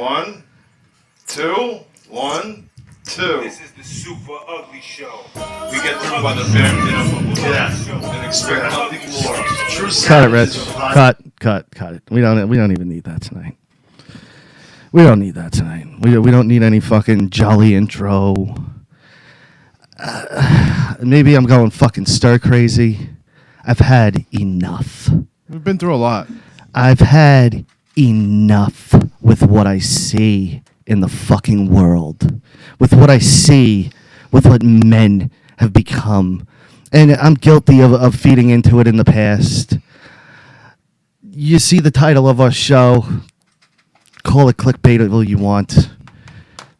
1, 2, 1, 2. This is the Super Ugly Show. We get through by the bare minimum. Yes. And expect nothing more. True Cut it, Rich. Cut it. We don't even need that tonight. We don't need that tonight. We don't need any fucking jolly intro. Maybe I'm going fucking stir crazy. I've had enough. We've been through a lot. I've had enough with what I see in the fucking world. With what I see, with what men have become. And I'm guilty of feeding into it in the past. You see the title of our show. Call it clickbait all you want.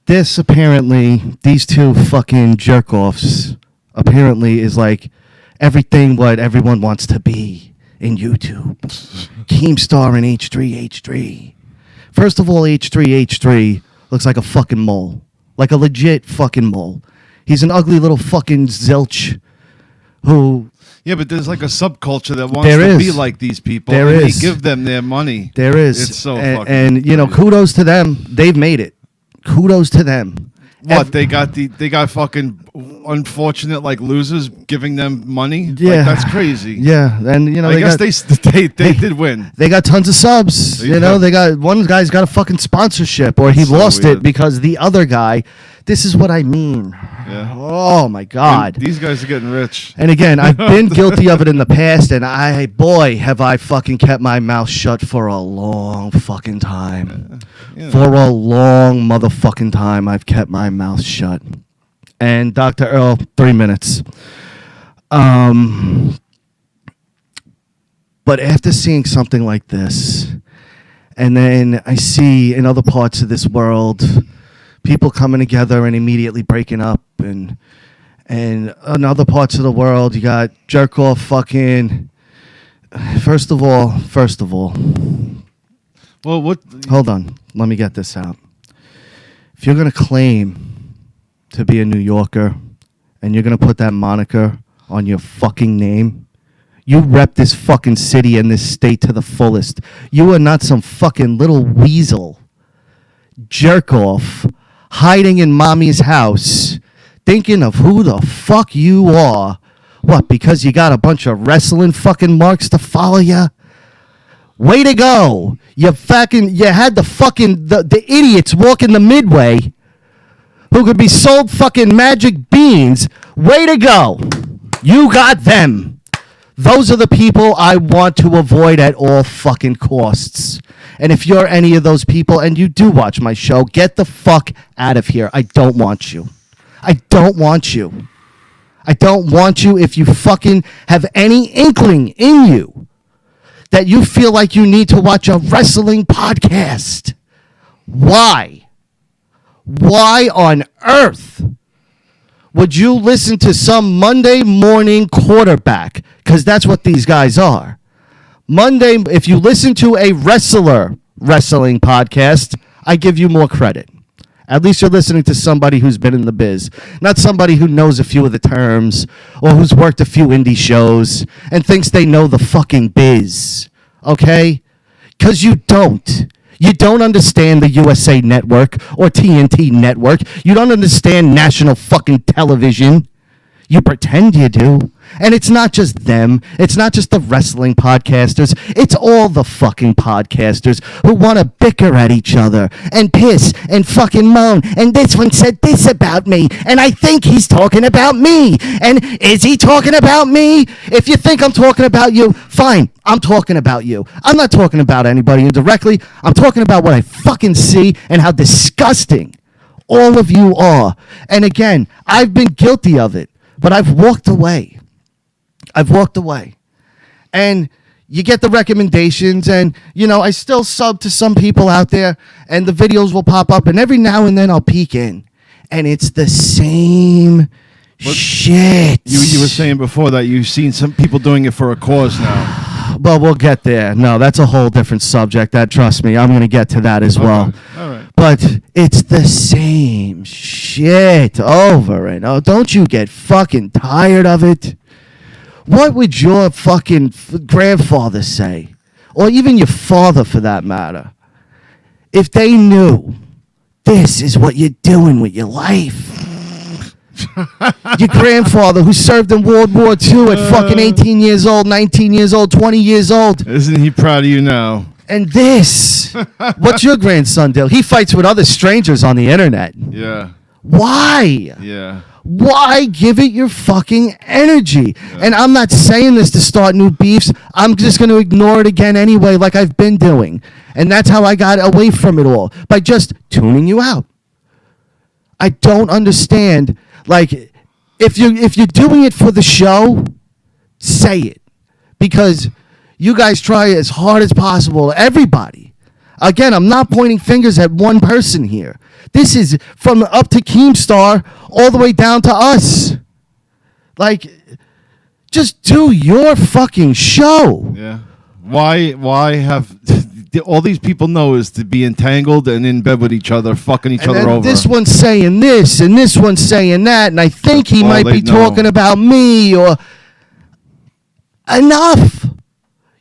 This apparently, these two fucking jerk-offs, apparently is like everything what everyone wants to be in YouTube. Keemstar and H3H3. First of all, H3H3 looks like a fucking mole. Like a legit fucking mole. He's an ugly little fucking zilch who... Yeah, but there's like a subculture that wants to be like these people. There and is. They give them their money. There is. It's so fucking and you know, kudos to them. They've made it. Kudos to them. What they got fucking unfortunate like losers giving them money. Yeah, like, that's crazy. Yeah, and you know, I guess they did win. They got tons of subs. You know, they got one guy's got a fucking sponsorship, or he lost it because the other guy. This is what I mean. Yeah. Oh my God. And these guys are getting rich. And again, I've been guilty of it in the past, and have I fucking kept my mouth shut for a long fucking time. Yeah. For a long motherfucking time, I've kept my mouth shut. And Dr. Earl, 3 minutes. But after seeing something like this, and then I see in other parts of this world, people coming together and immediately breaking up, and in other parts of the world, you got jerk off fucking. First of all. Well, what? Hold on, let me get this out. If you're gonna claim to be a New Yorker, and you're gonna put that moniker on your fucking name, you rep this fucking city and this state to the fullest. You are not some fucking little weasel jerk off hiding in mommy's house, thinking of who the fuck you are. What, because you got a bunch of wrestling fucking marks to follow you? Way to go. You had the idiots walking the Midway who could be sold fucking magic beans. Way to go. You got them. Those are the people I want to avoid at all fucking costs. And if you're any of those people and you do watch my show, get the fuck out of here. I don't want you. I don't want you. I don't want you if you fucking have any inkling in you that you feel like you need to watch a wrestling podcast. Why? Why on earth would you listen to some Monday morning quarterback? Because that's what these guys are. Monday, if you listen to a wrestling podcast, I give you more credit. At least you're listening to somebody who's been in the biz, not somebody who knows a few of the terms or who's worked a few indie shows and thinks they know the fucking biz, okay? Because you don't. You don't understand the USA Network or TNT Network. You don't understand national fucking television. You pretend you do. And it's not just them. It's not just the wrestling podcasters. It's all the fucking podcasters who want to bicker at each other and piss and fucking moan. And this one said this about me. And I think he's talking about me. And is he talking about me? If you think I'm talking about you, fine. I'm talking about you. I'm not talking about anybody indirectly. I'm talking about what I fucking see and how disgusting all of you are. And again, I've been guilty of it. But I've walked away. And you get the recommendations, and, you know, I still sub to some people out there, and the videos will pop up, and every now and then I'll peek in. And it's the same shit. You were saying before that you've seen some people doing it for a cause now. Well, we'll get there. No, that's a whole different subject. Trust me, I'm going to get to that as well. All right. But it's the same shit over and over. Don't you get fucking tired of it? What would your fucking grandfather say? Or even your father, for that matter? if they knew this is what you're doing with your life. Your grandfather who served in World War II at fucking 18 years old, 19 years old, 20 years old. Isn't he proud of you now? And this, what's your grandson do? He fights with other strangers on the internet. Yeah. Why? Yeah. Why give it your fucking energy? Yeah. And I'm not saying this to start new beefs. I'm just going to ignore it again anyway, like I've been doing. And that's how I got away from it all, by just tuning you out. I don't understand. Like, if you're doing it for the show, say it. Because you guys try as hard as possible. Everybody. Again, I'm not pointing fingers at one person here. This is from up to Keemstar all the way down to us. Like, just do your fucking show. Yeah. Why have all these people know is to be entangled and in bed with each other, fucking each other over. This one's saying this and this one's saying that, and I think he might be talking about me or enough.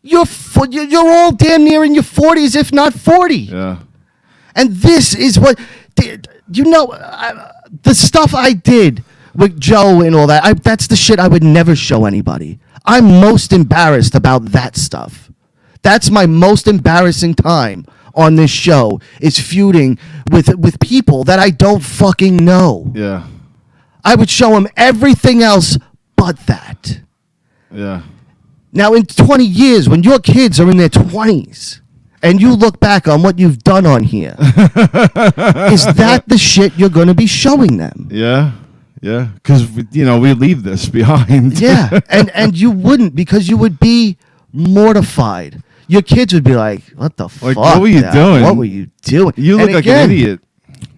You're all damn near in your 40s, if not 40. Yeah. And this is what, you know, the stuff I did with Joe and all that, that's the shit I would never show anybody. I'm most embarrassed about that stuff. That's my most embarrassing time on this show, is feuding with people that I don't fucking know. Yeah. I would show them everything else but that. Yeah. Now, in 20 years, when your kids are in their 20s, and you look back on what you've done on here, is that the shit you're going to be showing them? Yeah. Yeah. Because, we leave this behind. Yeah. And you wouldn't, because you would be mortified. Your kids would be like, what the fuck? What were you doing? What were you doing? You look like an idiot.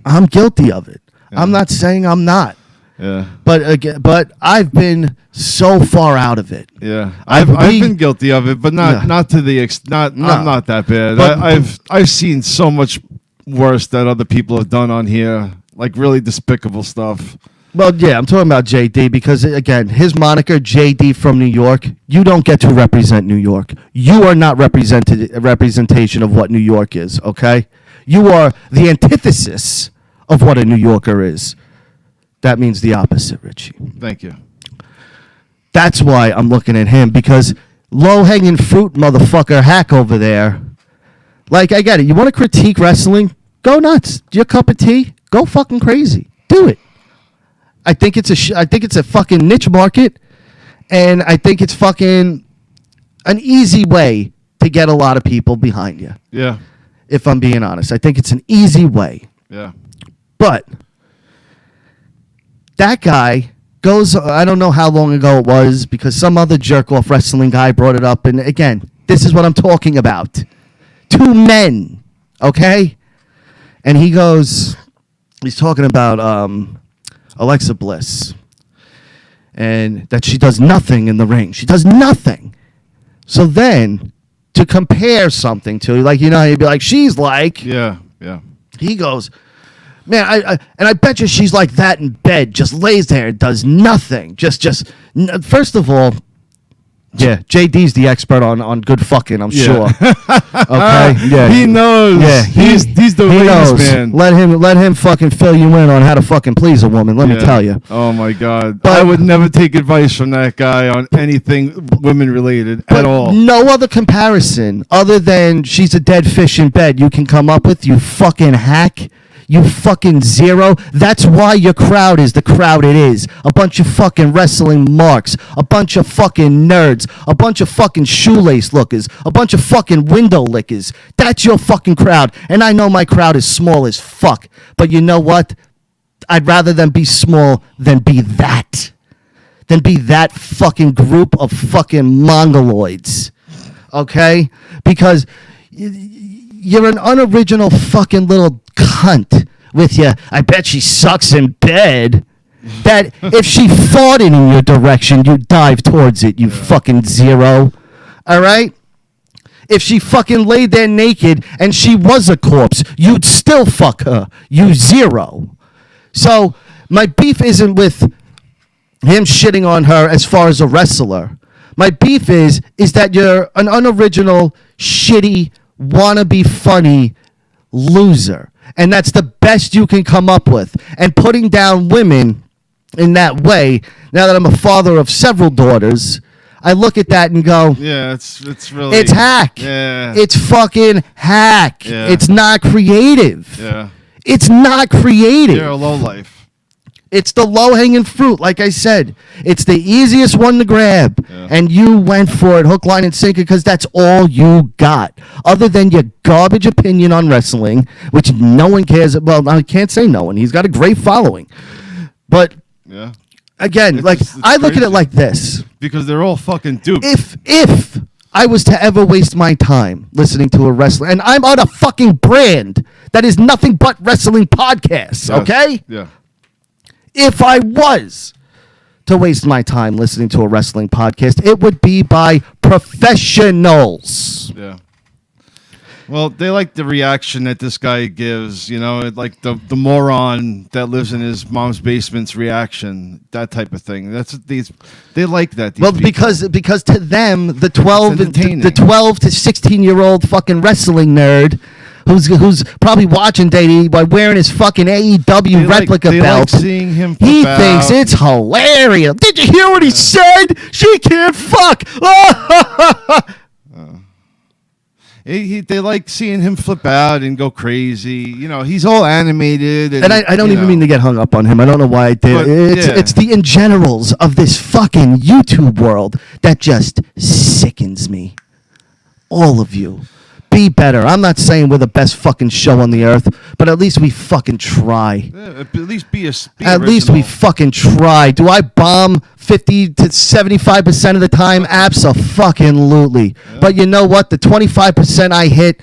I'm guilty of it. Yeah. I'm not saying I'm not. Yeah. But I've been so far out of it. Yeah. I've been guilty of it, but not to the I'm not that bad. But, I've seen so much worse that other people have done on here, like really despicable stuff. Well, yeah, I'm talking about JD because, again, his moniker, JD from New York, you don't get to represent New York. You are not a representation of what New York is, okay? You are the antithesis of what a New Yorker is. That means the opposite, Richie. Thank you. That's why I'm looking at him, because low-hanging fruit motherfucker hack over there. Like, I get it. You want to critique wrestling? Go nuts. Your cup of tea? Go fucking crazy. Do it. I think it's a fucking niche market, and I think it's fucking an easy way to get a lot of people behind you. Yeah. If I'm being honest, I think it's an easy way. Yeah. But that guy goes, I don't know how long ago it was, because some other jerk-off wrestling guy brought it up, and again, this is what I'm talking about. Two men, okay? And he's talking about Alexa Bliss, and that she does nothing in the ring. She does nothing. So then, to compare something to, like, you'd be like, she's like. Yeah, yeah. He goes, man, I bet you she's like that in bed, just lays there, does nothing. First of all, yeah, JD's the expert on good fucking, I'm sure. Okay, yeah, he knows. Yeah, he's the ladies man. Let him fucking fill you in on how to fucking please a woman. Let me tell you. Oh my God, but I would never take advice from that guy on anything women related at all. No other comparison other than she's a dead fish in bed you can come up with, you fucking hack. You fucking zero. That's why your crowd is the crowd it is. A bunch of fucking wrestling marks. A bunch of fucking nerds. A bunch of fucking shoelace lookers. A bunch of fucking window lickers. That's your fucking crowd. And I know my crowd is small as fuck. But you know what? I'd rather them be small than be that. Than be that fucking group of fucking mongoloids. Okay? Because you're an unoriginal fucking little cunt with you. I bet she sucks in bed. That if she farted in your direction, you dive towards it, you fucking zero. All right? If she fucking laid there naked and she was a corpse, you'd still fuck her. You zero. So my beef isn't with him shitting on her as far as a wrestler. My beef is that you're an unoriginal, shitty, wannabe funny loser. And that's the best you can come up with. And putting down women in that way, now that I'm a father of several daughters, I look at that and go, Yeah, it's really... it's hack. Yeah. It's fucking hack. Yeah. It's not creative. Yeah. It's not creative. You're a lowlife. It's the low-hanging fruit, like I said. It's the easiest one to grab. Yeah. And you went for it, hook, line, and sinker, because that's all you got. Other than your garbage opinion on wrestling, which no one cares about. Well, I can't say no one. He's got a great following. But, Yeah. again, it's I look at crazy. it like this. Because they're all fucking dupes. If I was to ever waste my time listening to a wrestler, and I'm on a fucking brand that is nothing but wrestling podcasts, Yes. okay? Yeah. If I was to waste my time listening to a wrestling podcast, it would be by professionals. Yeah. Well, they like the reaction that this guy gives, like the moron that lives in his mom's basement's reaction, that type of thing. That's what they like that. These Well, people. because to them, the 12 entertaining. the 12 to 16-year-old fucking wrestling nerd who's probably watching Daddy by wearing his fucking AEW replica they belt. Like seeing him He flip thinks out. it's hilarious. Did you hear what he said? She can't fuck. They like seeing him flip out and go crazy. He's all animated. And I don't even mean to get hung up on him. I don't know why I did. But, It's the in generals of this fucking YouTube world that just sickens me. All of you. Be better. I'm not saying we're the best fucking show on the earth, but at least we fucking try. Yeah, at least be At least we fucking try. Do I bomb 50 to 75% of the time? Abso-fucking-lutely. Yeah. But you know what? The 25% I hit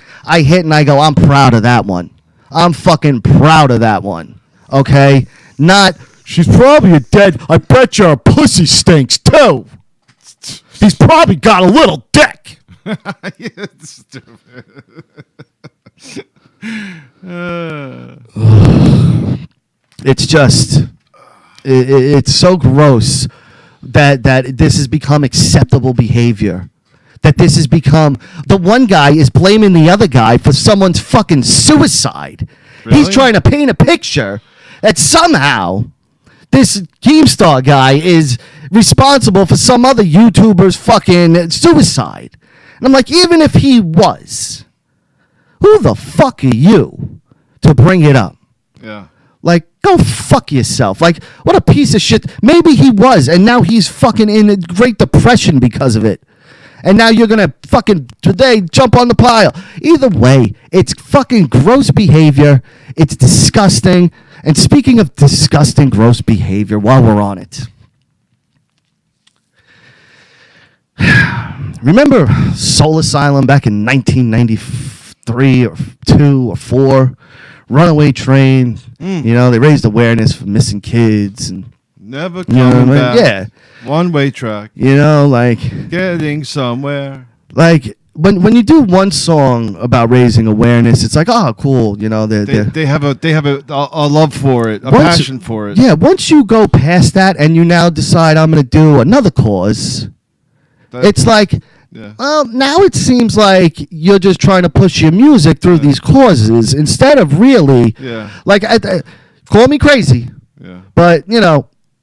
and I go, I'm proud of that one. I'm fucking proud of that one. Okay? Not, she's probably a dead, I bet your pussy stinks too. He's probably got a little dick. It's just, it's so gross that this has become acceptable behavior. That this has become, the one guy is blaming the other guy for someone's fucking suicide. Really? He's trying to paint a picture that somehow this Keemstar guy is responsible for some other YouTuber's fucking suicide. And I'm like, even if he was, who the fuck are you to bring it up? Yeah. Like, go fuck yourself. Like, what a piece of shit. Maybe he was, and now he's fucking in a Great Depression because of it. And now you're going to fucking today jump on the pile. Either way, it's fucking gross behavior. It's disgusting. And speaking of disgusting, gross behavior, while we're on it. Remember Soul Asylum back in 1993 or 2 or 4? Runaway Train. They raised awareness for missing kids. And Never coming back. Yeah. One-way track. Like... Getting somewhere. Like... When you do one song about raising awareness, it's like, oh, cool. They have a love for it, a passion for it. Yeah, once you go past that and you now decide I'm going to do another cause, it's like, well, now it seems like you're just trying to push your music through these causes instead of really, like, call me crazy, but,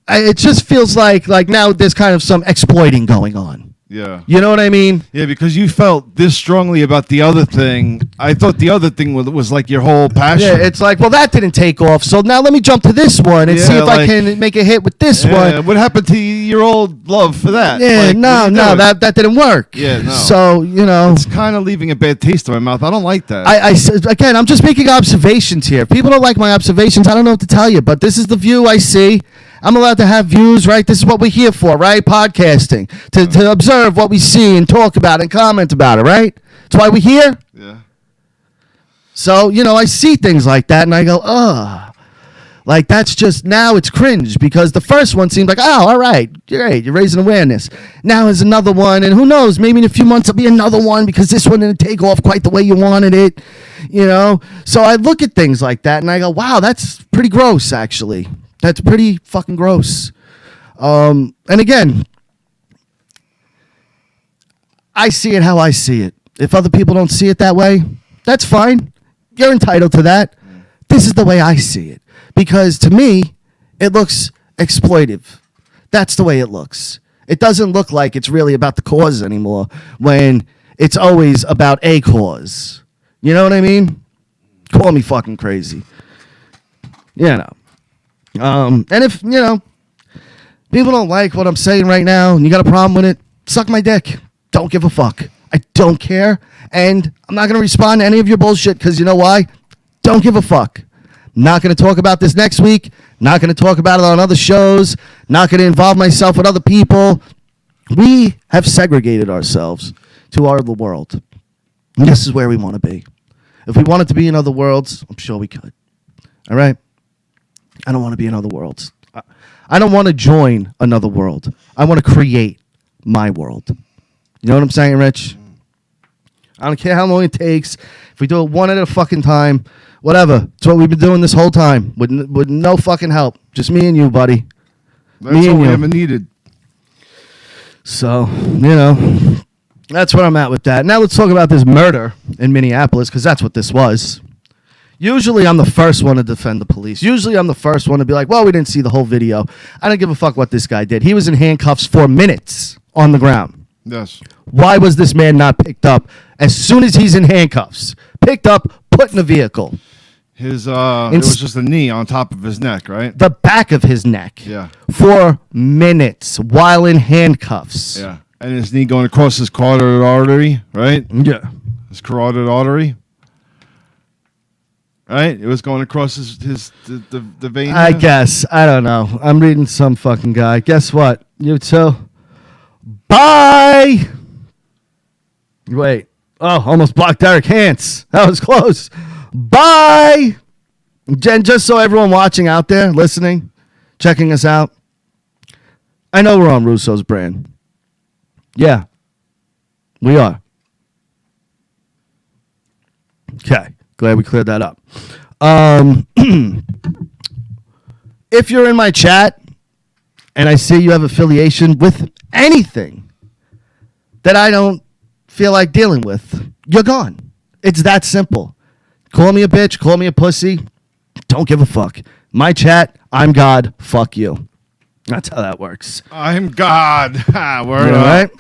it just feels like now there's kind of some exploiting going on. Yeah. You know what I mean? Yeah, because you felt this strongly about the other thing. I thought the other thing was like your whole passion. Yeah, it's like, well, that didn't take off, so now let me jump to this one and see if I can make a hit with this one. What happened to your old love for that? Yeah, that didn't work. Yeah, no. So, it's kind of leaving a bad taste in my mouth. I don't like that. Again, I'm just making observations here. If people don't like my observations, I don't know what to tell you, but this is the view I see. I'm allowed to have views, right? This is what we're here for, right? Podcasting. To observe what we see and talk about and comment about it, right? That's why we're here. Yeah. So, I see things like that and I go, ugh. Like, that's just, now it's cringe because the first one seemed like, oh, all right, great, you're raising awareness. Now there's another one, and who knows, maybe in a few months there'll be another one because this one didn't take off quite the way you wanted it, So I look at things like that and I go, wow, that's pretty gross, actually. That's pretty fucking gross. And again, I see it how I see it. If other people don't see it that way, that's fine. You're entitled to that. This is the way I see it. Because to me, it looks exploitive. That's the way it looks. It doesn't look like it's really about the cause anymore when it's always about a cause. You know what I mean? Call me fucking crazy. You know. And if, you know, people don't like what I'm saying right now and you got a problem with it, suck my dick. Don't give a fuck. I don't care. And I'm not going to respond to any of your bullshit because you know why? Don't give a fuck. Not going to talk about this next week. Not going to talk about it on other shows. Not going to involve myself with other people. We have segregated ourselves to our world. And this is where we want to be. If we wanted to be in other worlds, I'm sure we could. All right? I don't want to be in other worlds. I don't want to join another world. I want to create my world. You know what I'm saying, Rich? I don't care how long it takes. If we do it one at a fucking time, whatever. It's what we've been doing this whole time with no fucking help. Just me and you, buddy. That's all we ever needed. So, you know, that's where I'm at with that. Now let's talk about this murder in Minneapolis because that's what this was. Usually I'm the first one to defend the police. Usually I'm the first one to be like, well, we didn't see the whole video. I don't give a fuck what this guy did. He was in handcuffs for minutes on the ground. Yes. Why was this man not picked up as soon as he's in handcuffs? Picked up, put in a vehicle. His it was just a knee on top of his neck, right? The back of his neck. Yeah. For minutes while in handcuffs. Yeah. And his knee going across his carotid artery, right? Yeah. His carotid artery. Right? It was going across the vein. I guess. I don't know. I'm reading some fucking guy. Guess what? You too. Bye. Wait. Oh, almost blocked Eric Hance. That was close. Bye. Jen, just so everyone watching out there, listening, checking us out, I know we're on Russo's brand. Yeah. We are. Okay. Glad we cleared that up. If you're in my chat and I see you have affiliation with anything that I don't feel like dealing with, you're gone. It's that simple. Call me a bitch, call me a pussy. Don't give a fuck. My chat, I'm God, fuck you. That's how that works. I'm God. Word All up.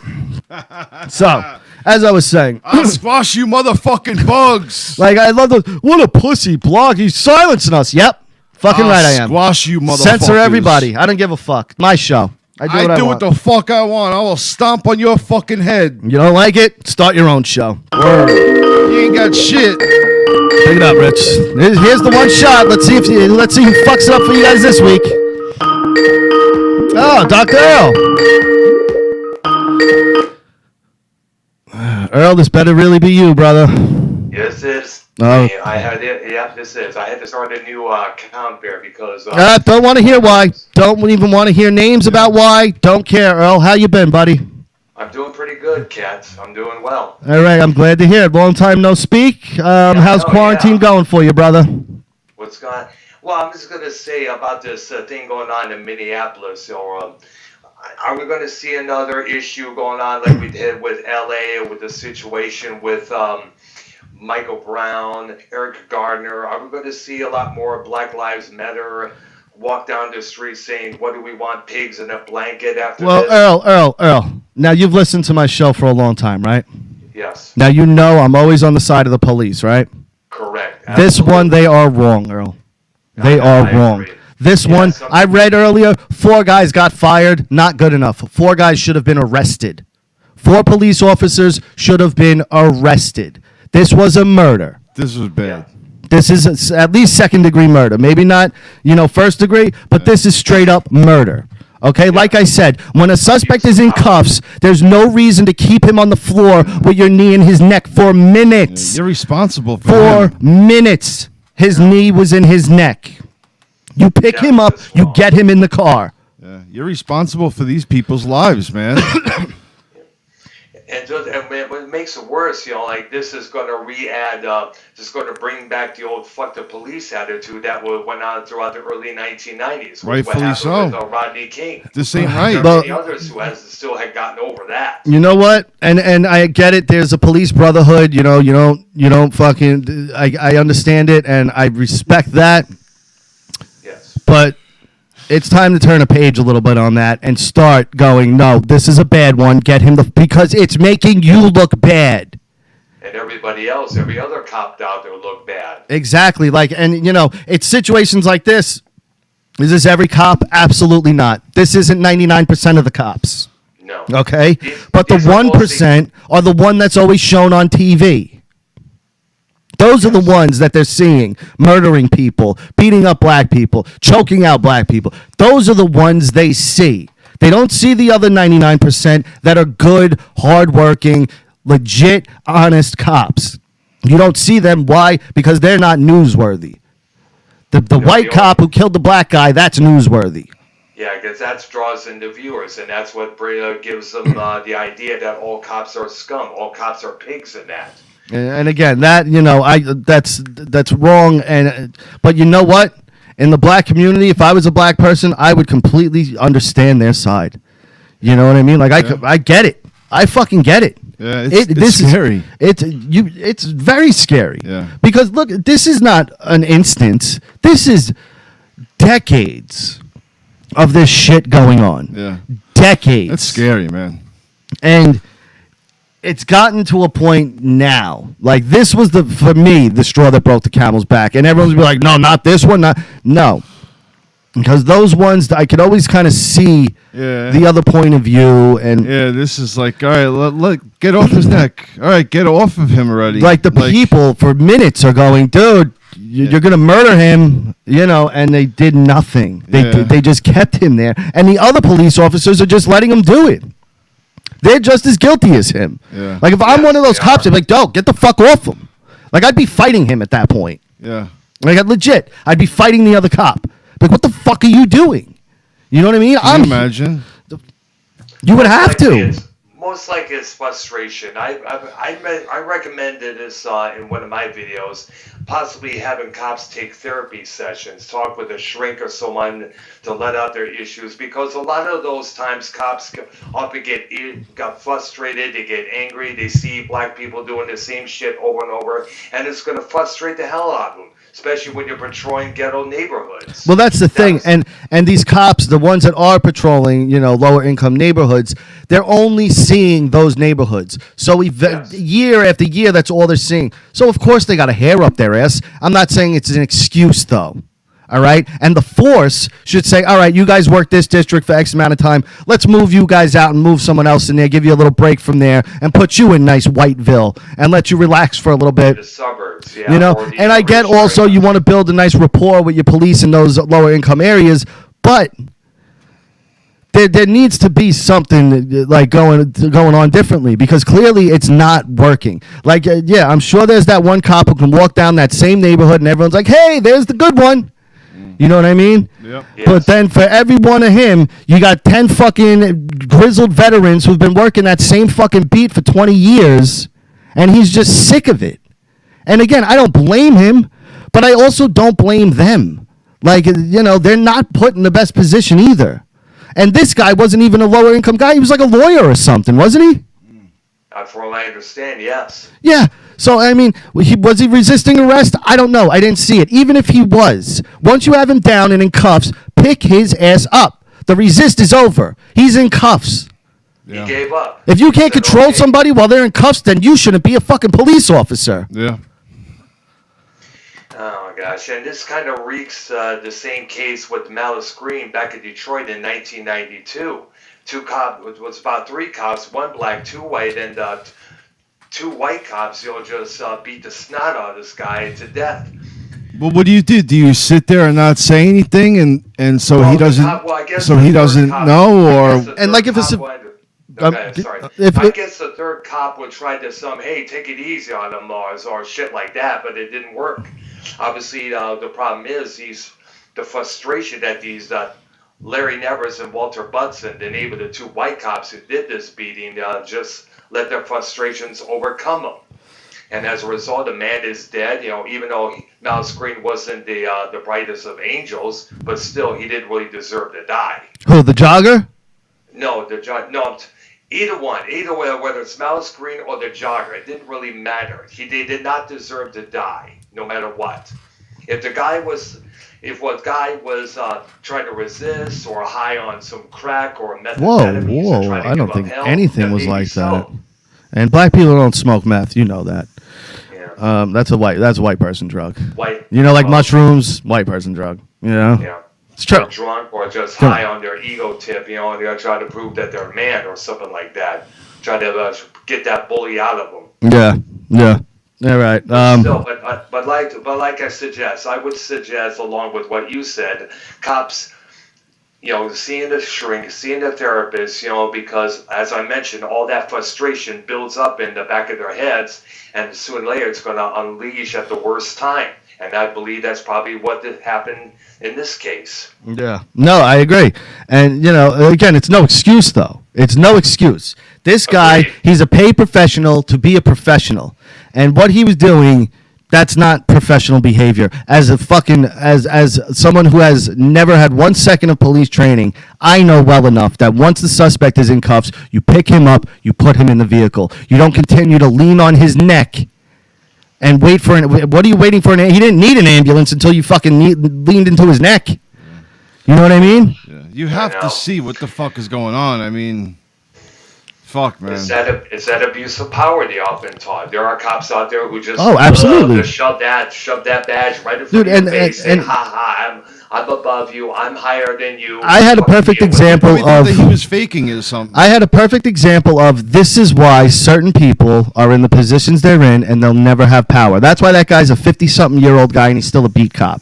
right? So, as I was saying, I'll squash you motherfucking bugs. like, I love those. What a pussy blog. He's silencing us. Yep. Fucking I'll right I am. Squash you motherfuckers. Censor everybody. I don't give a fuck. My show. I do what what the fuck I want. I will stomp on your fucking head. You don't like it? Start your own show. Word. You ain't got shit. Pick it up, Rich. Here's the one shot. Let's see who fucks it up for you guys this week. Oh, Dr. Earl. Earl, this better really be you, brother. Yes, it is. Oh. I had it. Yeah, this is. I had to start a new account there because. Don't want to hear why. Don't even want to hear names about why. Don't care, Earl. How you been, buddy? I'm doing pretty good, Kat. I'm doing well. All right, I'm glad to hear it. Long time no speak. How's quarantine going for you, brother? What's going? Well, I'm just gonna say about this thing going on in Minneapolis. Or are we going to see another issue going on like we did with LA with the situation with Michael Brown, Eric Gardner? Are we going to see a lot more Black Lives Matter walk down the street saying, "What do we want? Pigs in a blanket?" After Well, this? Earl. Now, you've listened to my show for a long time, right? Yes. Now, you know I'm always on the side of the police, right? Correct. This Absolutely. one, they are wrong, Earl. They are I wrong. agree. This Yeah, one, some- I read earlier, 4 guys got fired. Not good enough. 4 guys should have been arrested. 4 police officers should have been arrested. This was a murder. This was bad. This is at least second-degree murder. Maybe not, first degree, but this is straight-up murder. Okay, like I said, when a suspect is in cuffs, there's no reason to keep him on the floor with your knee in his neck for minutes. You're responsible for For him. minutes, his knee was in his neck. You pick him up, you get him in the car. Yeah, you're responsible for these people's lives, man. what makes it worse, like this is going to just going to bring back the old "fuck the police" attitude that went on throughout the early 1990s. Rightfully what happened so. with Rodney King. This ain't right. There are many others who still had gotten over that. You know what? And I get it. There's a police brotherhood. You don't fucking. I understand it, and I respect that. Yes. But it's time to turn a page a little bit on that and start going, no, this is a bad one. Get him because it's making you look bad. And everybody else, every other cop out there look bad. Exactly. It's situations like this. Is this every cop? Absolutely not. This isn't 99% of the cops. No. Okay? But the 1% are the one that's always shown on TV. Those are the ones that they're seeing, murdering people, beating up black people, choking out black people. Those are the ones they see. They don't see the other 99% that are good, hardworking, legit, honest cops. You don't see them. Why? Because they're not newsworthy. The white cop who killed the black guy, that's newsworthy. Yeah, because that draws in the viewers, and that's what gives them the idea that all cops are scum, all cops are pigs in that. And again, that's wrong. But you know what? In the black community, if I was a black person, I would completely understand their side. You know what I mean? Like I get it. I fucking get it. Yeah, it's scary. It's very scary. Yeah. Because look, this is not an instance. This is decades of this shit going on. Yeah. Decades. That's scary, man. And it's gotten to a point now. Like this was for me the straw that broke the camel's back. And everyone's be like, no, not this one. No. Because those ones, I could always kind of see the other point of view. And this is like, all right, let get off his neck. All right, get off of him already. Like people for minutes are going, dude, you're going to murder him, and they did nothing. They just kept him there. And the other police officers are just letting him do it. They're just as guilty as him. Yeah. Like if I'm one of those cops, I'd be like, "Yo, get the fuck off him." Like I'd be fighting him at that point. Yeah. Like I'd be fighting the other cop. Like what the fuck are you doing? You know what I mean? Can you imagine? You would have to. Most likely it's frustration. I recommended this in one of my videos, possibly having cops take therapy sessions, talk with a shrink or someone to let out their issues, because a lot of those times cops often got frustrated, they get angry, they see black people doing the same shit over and over, and it's going to frustrate the hell out of them. Especially when you're patrolling ghetto neighborhoods. Well, that's the thing, and these cops, the ones that are patrolling, lower income neighborhoods, they're only seeing those neighborhoods. So year after year, that's all they're seeing. So of course they got a hair up their ass. I'm not saying it's an excuse though. All right, and the force should say, all right, you guys work this district for X amount of time. Let's move you guys out and move someone else in there, give you a little break from there, and put you in nice Whiteville and let you relax for a little bit. The suburbs, yeah. And I get also you want to build a nice rapport with your police in those lower income areas, but there needs to be something like going on differently, because clearly it's not working. Like, I'm sure there's that one cop who can walk down that same neighborhood and everyone's like, hey, there's the good one. You know what I mean? Yep. Yes. But then for every one of him, you got 10 fucking grizzled veterans who've been working that same fucking beat for 20 years, and he's just sick of it. And again, I don't blame him, but I also don't blame them. Like, they're not put in the best position either. And this guy wasn't even a lower income guy. He was like a lawyer or something, wasn't he? From what I understand, yes. Yeah. So, I mean, was he resisting arrest? I don't know. I didn't see it. Even if he was, once you have him down and in cuffs, pick his ass up. The resist is over. He's in cuffs. He gave up. If you can't control somebody while they're in cuffs, then you shouldn't be a fucking police officer. Yeah. Oh, my gosh. And this kind of reeks the same case with Malice Green back in Detroit in 1992. It was about 3 cops, 1 black, 2 white, and 2 white cops, just beat the snot out of this guy to death. Well, what do you do? Do you sit there and not say anything, and so he doesn't know, or and like if it's okay, sorry. I guess the third cop would try to hey, take it easy on him or shit like that, but it didn't work. Obviously, the problem is the frustration that these Larry Nevers and Walter Budson, the name of the 2 white cops who did this beating, just let their frustrations overcome them. And as a result, the man is dead. Even though Mouse Green wasn't the brightest of angels, but still, he didn't really deserve to die. Who, the jogger? No, either one, whether it's Mouse Green or the jogger, it didn't really matter. They did not deserve to die, no matter what. If what guy was trying to resist or high on some crack or methamphetamine, Whoa! I don't think anything was like that. And black people don't smoke meth. You know that. Yeah. That's a white person drug. White. Like mushrooms, white person drug. Yeah. It's true. Or drunk or just high on their ego tip. They're gonna try to prove that they're a man or something like that. Try to get that bully out of them. Yeah. All right. But like I would suggest, along with what you said, cops, seeing the shrink, seeing the therapist, because as I mentioned, all that frustration builds up in the back of their heads, and sooner or later it's going to unleash at the worst time. And I believe that's probably what happened in this case. Yeah. No, I agree. And, again, it's no excuse, though. It's no excuse. This guy, he's a paid professional to be a professional. And what he was doing, that's not professional behavior. As someone who has never had 1 second of police training, I know well enough that once the suspect is in cuffs, you pick him up, you put him in the vehicle. You don't continue to lean on his neck and wait for what are you waiting for? He didn't need an ambulance until you fucking leaned into his neck. You know what I mean? Yeah. You have to see what the fuck is going on. I mean, fuck, man. Is that abuse of power they often taught? There are cops out there who just absolutely shove that badge right in front of your face and I'm above you. I'm higher than you. I had a perfect example of that he was faking is something. I had a perfect example of this is why certain people are in the positions they're in and they'll never have power. That's why that guy's a 50-something-year-old guy and he's still a beat cop.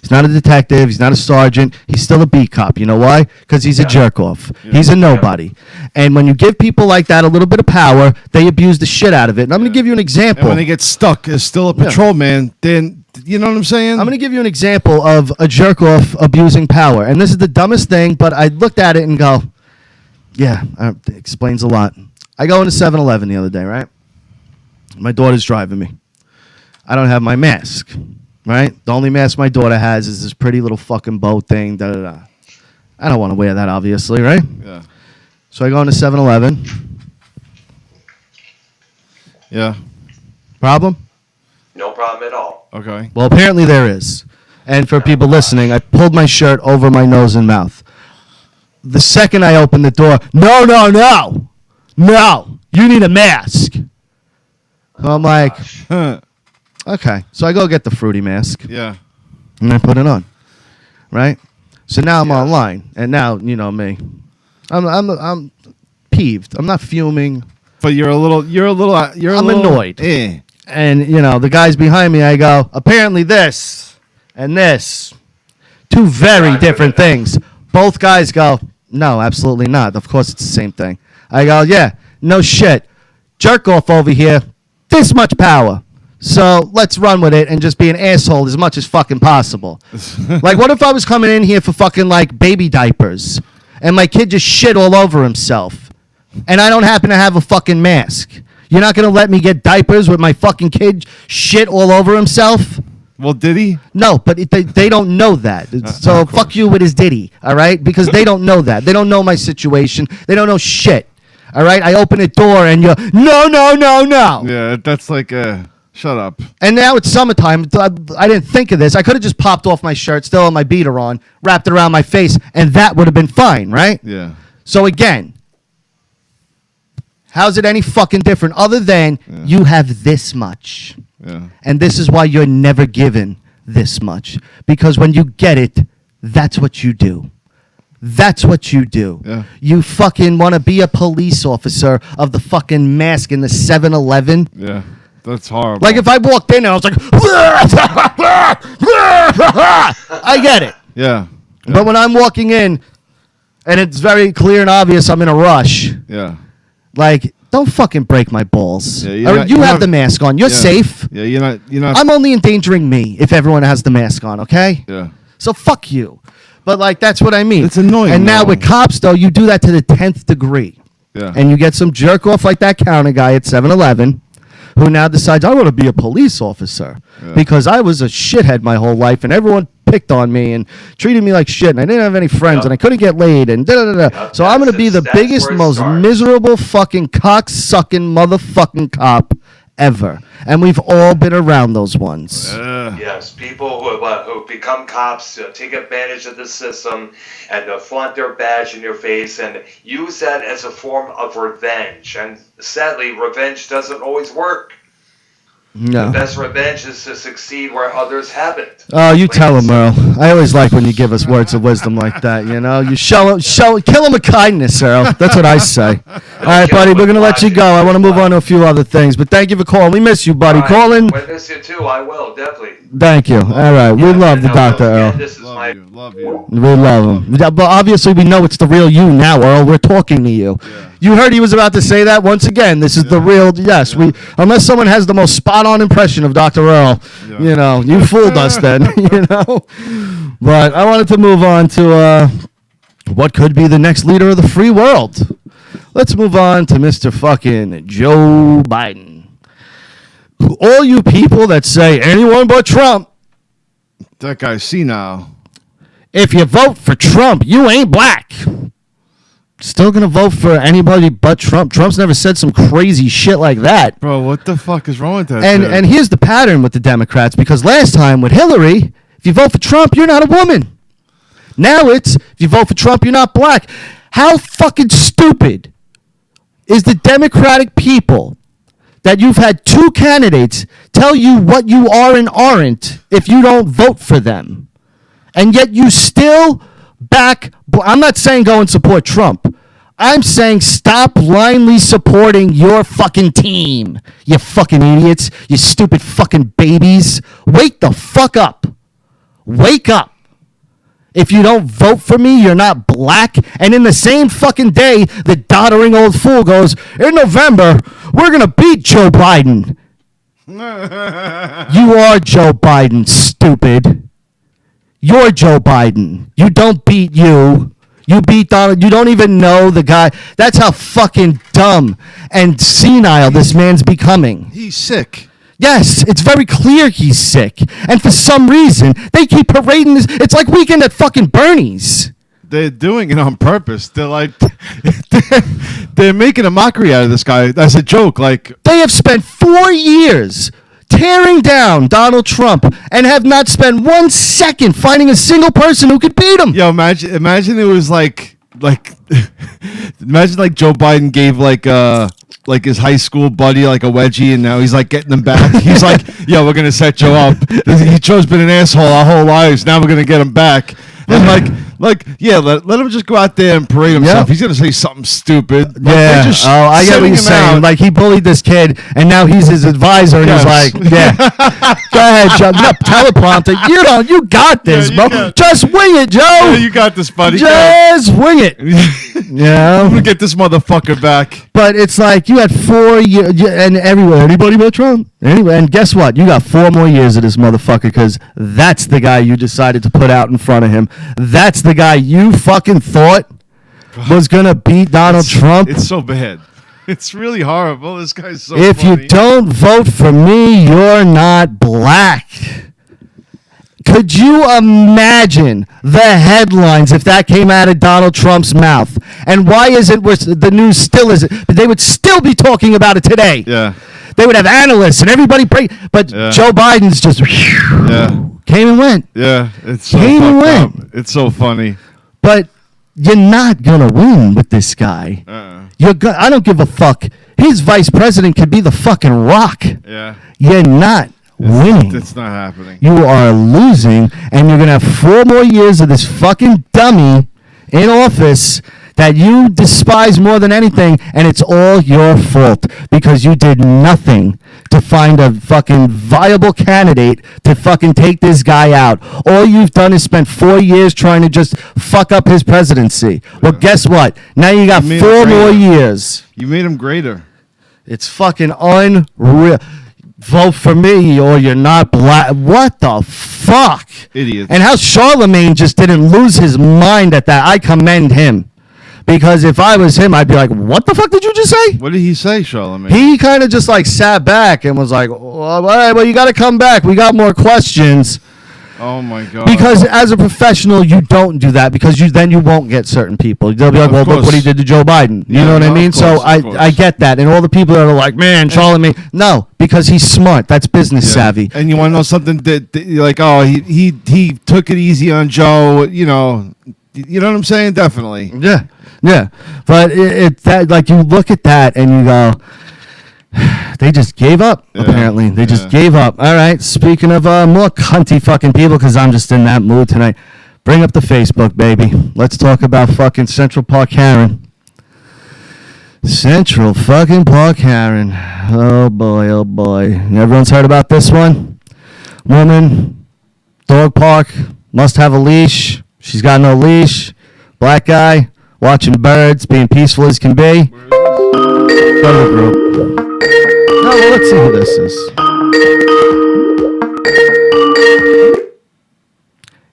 He's not a detective. He's not a sergeant. He's still a beat cop. You know why? Because he's a jerk-off. Yeah. He's a nobody. And when you give people like that a little bit of power, they abuse the shit out of it. And I'm going to give you an example. And when they get stuck as still a patrolman, then, you know what I'm saying? I'm going to give you an example of a jerk-off abusing power. And this is the dumbest thing, but I looked at it and go, yeah, it explains a lot. I go into 7-Eleven the other day, right? My daughter's driving me. I don't have my mask. Right? The only mask my daughter has is this pretty little fucking bow thing. I don't want to wear that, obviously, right? Yeah. So I go into 7-Eleven. Yeah. Problem? No problem at all. Okay. Well, apparently there is. And for people listening, I pulled my shirt over my nose and mouth. The second I opened the door, no, you need a mask. So I'm like... Okay, so I go get the fruity mask. Yeah. And I put it on. Right? So now I'm online, and now you know me. I'm peeved. I'm not fuming. But you're I'm annoyed. Eh. And the guys behind me, I go, apparently this and this, two very different things. Both guys go, no, absolutely not. Of course it's the same thing. I go, yeah, no shit. Jerk off over here, this much power. So let's run with it and just be an asshole as much as fucking possible. Like, what if I was coming in here for fucking, like, baby diapers and my kid just shit all over himself and I don't happen to have a fucking mask? You're not going to let me get diapers with my fucking kid shit all over himself? Well, did he? No, but they don't know that. So fuck you with his ditty, all right? Because they don't know that. They don't know my situation. They don't know shit, all right? I open a door and you're, no. Yeah, that's like a... Shut up. And now it's summertime. I didn't think of this. I could have just popped off my shirt, still had my beater on, wrapped it around my face, and that would have been fine, right? Yeah. So again, how's it any fucking different other than you have this much? Yeah. And this is why you're never given this much. Because when you get it, that's what you do. That's what you do. Yeah. You fucking want to be a police officer of the fucking mask in the 7-Eleven? Yeah. That's horrible. Like if I walked in and I was like, I get it. Yeah. But when I'm walking in and it's very clear and obvious I'm in a rush, Yeah. like, don't fucking break my balls. Yeah, you have the mask on. You're safe. Yeah, you're not. I'm only endangering me if everyone has the mask on, okay? Yeah. So fuck you. But, like, that's what I mean. It's annoying. And now with cops, though, you do that to the 10th degree. Yeah. And you get some jerk off like that counter guy at 7-Eleven who now decides, I want to be a police officer because I was a shithead my whole life and everyone picked on me and treated me like shit and I didn't have any friends and I couldn't get laid and da-da-da-da. So I'm going to be the biggest, most miserable fucking cock-sucking motherfucking cop ever. And we've all been around those ones. Yes, people who become cops take advantage of the system and flaunt their badge in your face and use that as a form of revenge. And sadly, revenge doesn't always work. No. The best revenge is to succeed where others haven't. Oh, you tell him, Earl. I always like when you give us words of wisdom like that, you know? You kill him with kindness, Earl. That's what I say. All right, buddy, we're going to let you go. I want to move on to a few other things, but thank you for calling. We miss you, buddy. Right. Call in. I miss you too. I will, definitely. Thank you. All right. We love the doctor, Earl. This is my... Love you. We love him. But obviously, we know it's the real you now, Earl. We're talking to you. Yeah. You heard he was about to say that once again. This is the real. Yes, we. Unless someone has the most spot-on impression of Dr. Earl, you know, you fooled us then. You know. But I wanted to move on to what could be the next leader of the free world. Let's move on to Mr. fucking Joe Biden. All you people that say anyone but Trump. That guy's senile. If you vote for Trump, you ain't black. Still gonna vote for anybody but Trump. Trump's never said some crazy shit like that. Bro, what the fuck is wrong with that? And here's the pattern with the Democrats, because last time with Hillary, if you vote for Trump, you're not a woman. Now it's, if you vote for Trump, you're not black. How fucking stupid is the Democratic people that you've had two candidates tell you what you are and aren't if you don't vote for them? And yet you still back. I'm not saying go and support Trump. I'm saying stop blindly supporting your fucking team. You fucking idiots. You stupid fucking babies. Wake the fuck up. Wake up. If you don't vote for me, you're not black. And in the same fucking day, the doddering old fool goes, in November, we're going to beat Joe Biden. You are Joe Biden, stupid. You're Joe Biden. You don't beat you. You beat Donald. You don't even know the guy. That's how fucking dumb and senile this man's becoming. He's sick. Yes, it's very clear he's sick. And for some reason, they keep parading this. It's like Weekend at fucking Bernie's. They're doing it on purpose. They're like, they're making a mockery out of this guy as a joke. Like, they have spent 4 years tearing down Donald Trump and have not spent 1 second finding a single person who could beat him. yo, imagine it was like, imagine like Joe Biden gave like his high school buddy like a wedgie, and now he's like getting them back. He's like, yo, we're gonna set Joe up. He Joe's been an asshole our whole lives. Now we're gonna get him back. And yeah, let him just go out there and parade himself. Yep. He's gonna say something stupid. Yeah. I get what you're saying. Like, he bullied this kid, and now he's his advisor, and he's like, yeah, go ahead, Joe. No, teleprompter. You got this, bro. Just wing it, Joe. Yeah, you got this, buddy. Just wing it. Yeah. I'm gonna get this motherfucker back. But it's like you had 4 years, and everywhere, anybody but Trump. Anyway, and guess what? You got 4 more years of this motherfucker, because that's the guy you decided to put out in front of him. That's the guy you fucking thought was going to beat Donald Trump. It's so bad. It's really horrible. This guy's so If funny. you don't vote for me, you're not black. Could you imagine the headlines if that came out of Donald Trump's mouth? And why is it the news still isn't? But they would still be talking about it today. Yeah. They would have analysts and everybody but Joe Biden's just came and went. Yeah, it's so Came and fucked went. up. It's so funny. But you're not gonna win with this guy. I don't give a fuck. His vice president could be the fucking Rock. Yeah. You're not winning. It's not happening. You are losing, and you're gonna have 4 more years of this fucking dummy in office that you despise more than anything, and it's all your fault because you did nothing to find a fucking viable candidate to fucking take this guy out. All you've done is spent 4 years trying to just fuck up his presidency. Well, guess what? Now you got You made 4 him more greater. years. You made him greater. It's fucking unreal. Vote for me or you're not black. What the fuck? Idiots. And how Charlemagne just didn't lose his mind at that. I commend him. Because if I was him, I'd be like, what the fuck did you just say? What did he say, Charlamagne? He kind of just like sat back and was like, all right, well, you got to come back. We got more questions. Oh my God! Because as a professional, you don't do that because then you won't get certain people. They'll be like, well, look what he did to Joe Biden. You know what I mean? So I get that. And all the people that are like, man, Charlamagne. No, because he's smart. That's business savvy. And you want to know something that you're like, oh, he took it easy on Joe. You know what I'm saying? Definitely. Yeah. But that like you look at that and you go, they just gave up, apparently. They just gave up. All right, speaking of more cunty fucking people, because I'm just in that mood tonight, bring up the Facebook, baby. Let's talk about fucking Central Park Karen. Central fucking Park Karen. Oh, boy, oh, boy. Everyone's heard about this one? Woman, dog park, must have a leash. She's got no leash. Black guy, watching birds, being peaceful as can be. Go to the group. No, well, let's see who this is.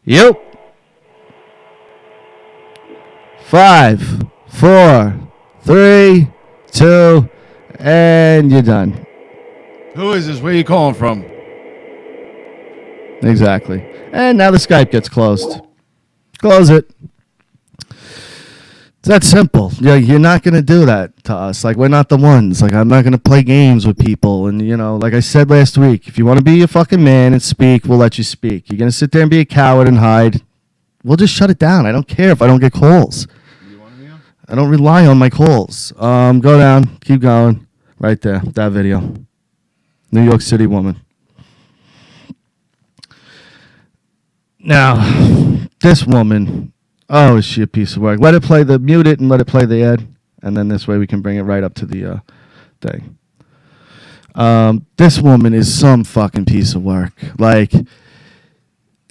Yep. 5, 4, 3, 2, and you're done. Who is this? Where are you calling from? Exactly. And now the Skype gets closed. Close it. It's that simple. You're not going to do that to us. Like, we're not the ones. Like, I'm not going to play games with people. And, like I said last week, if you want to be a fucking man and speak, we'll let you speak. You're going to sit there and be a coward and hide. We'll just shut it down. I don't care if I don't get calls. I don't rely on my calls. Go down. Keep going. Right there. That video. New York City woman. Now, this woman... Oh, is she a piece of work? Mute it and let it play the ad. And then this way we can bring it right up to the thing. This woman is some fucking piece of work. Like,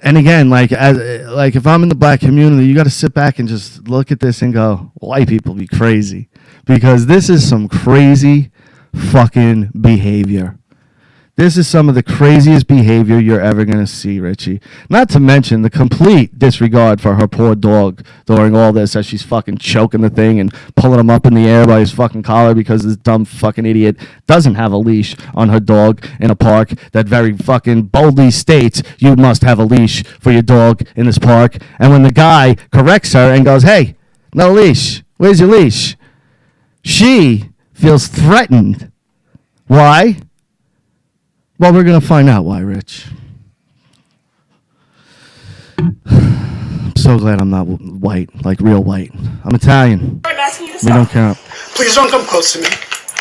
and again, like if I'm in the black community, you got to sit back and just look at this and go, white people be crazy. Because this is some crazy fucking behavior. This is some of the craziest behavior you're ever going to see, Richie. Not to mention the complete disregard for her poor dog during all this as she's fucking choking the thing and pulling him up in the air by his fucking collar because this dumb fucking idiot doesn't have a leash on her dog in a park that very fucking boldly states you must have a leash for your dog in this park. And when the guy corrects her and goes, hey, no leash, where's your leash? She feels threatened. Why? Well, we're going to find out why, Rich. I'm so glad I'm not white, like real white. I'm Italian. I'm asking you to We stop. don't count. Please don't come close to me.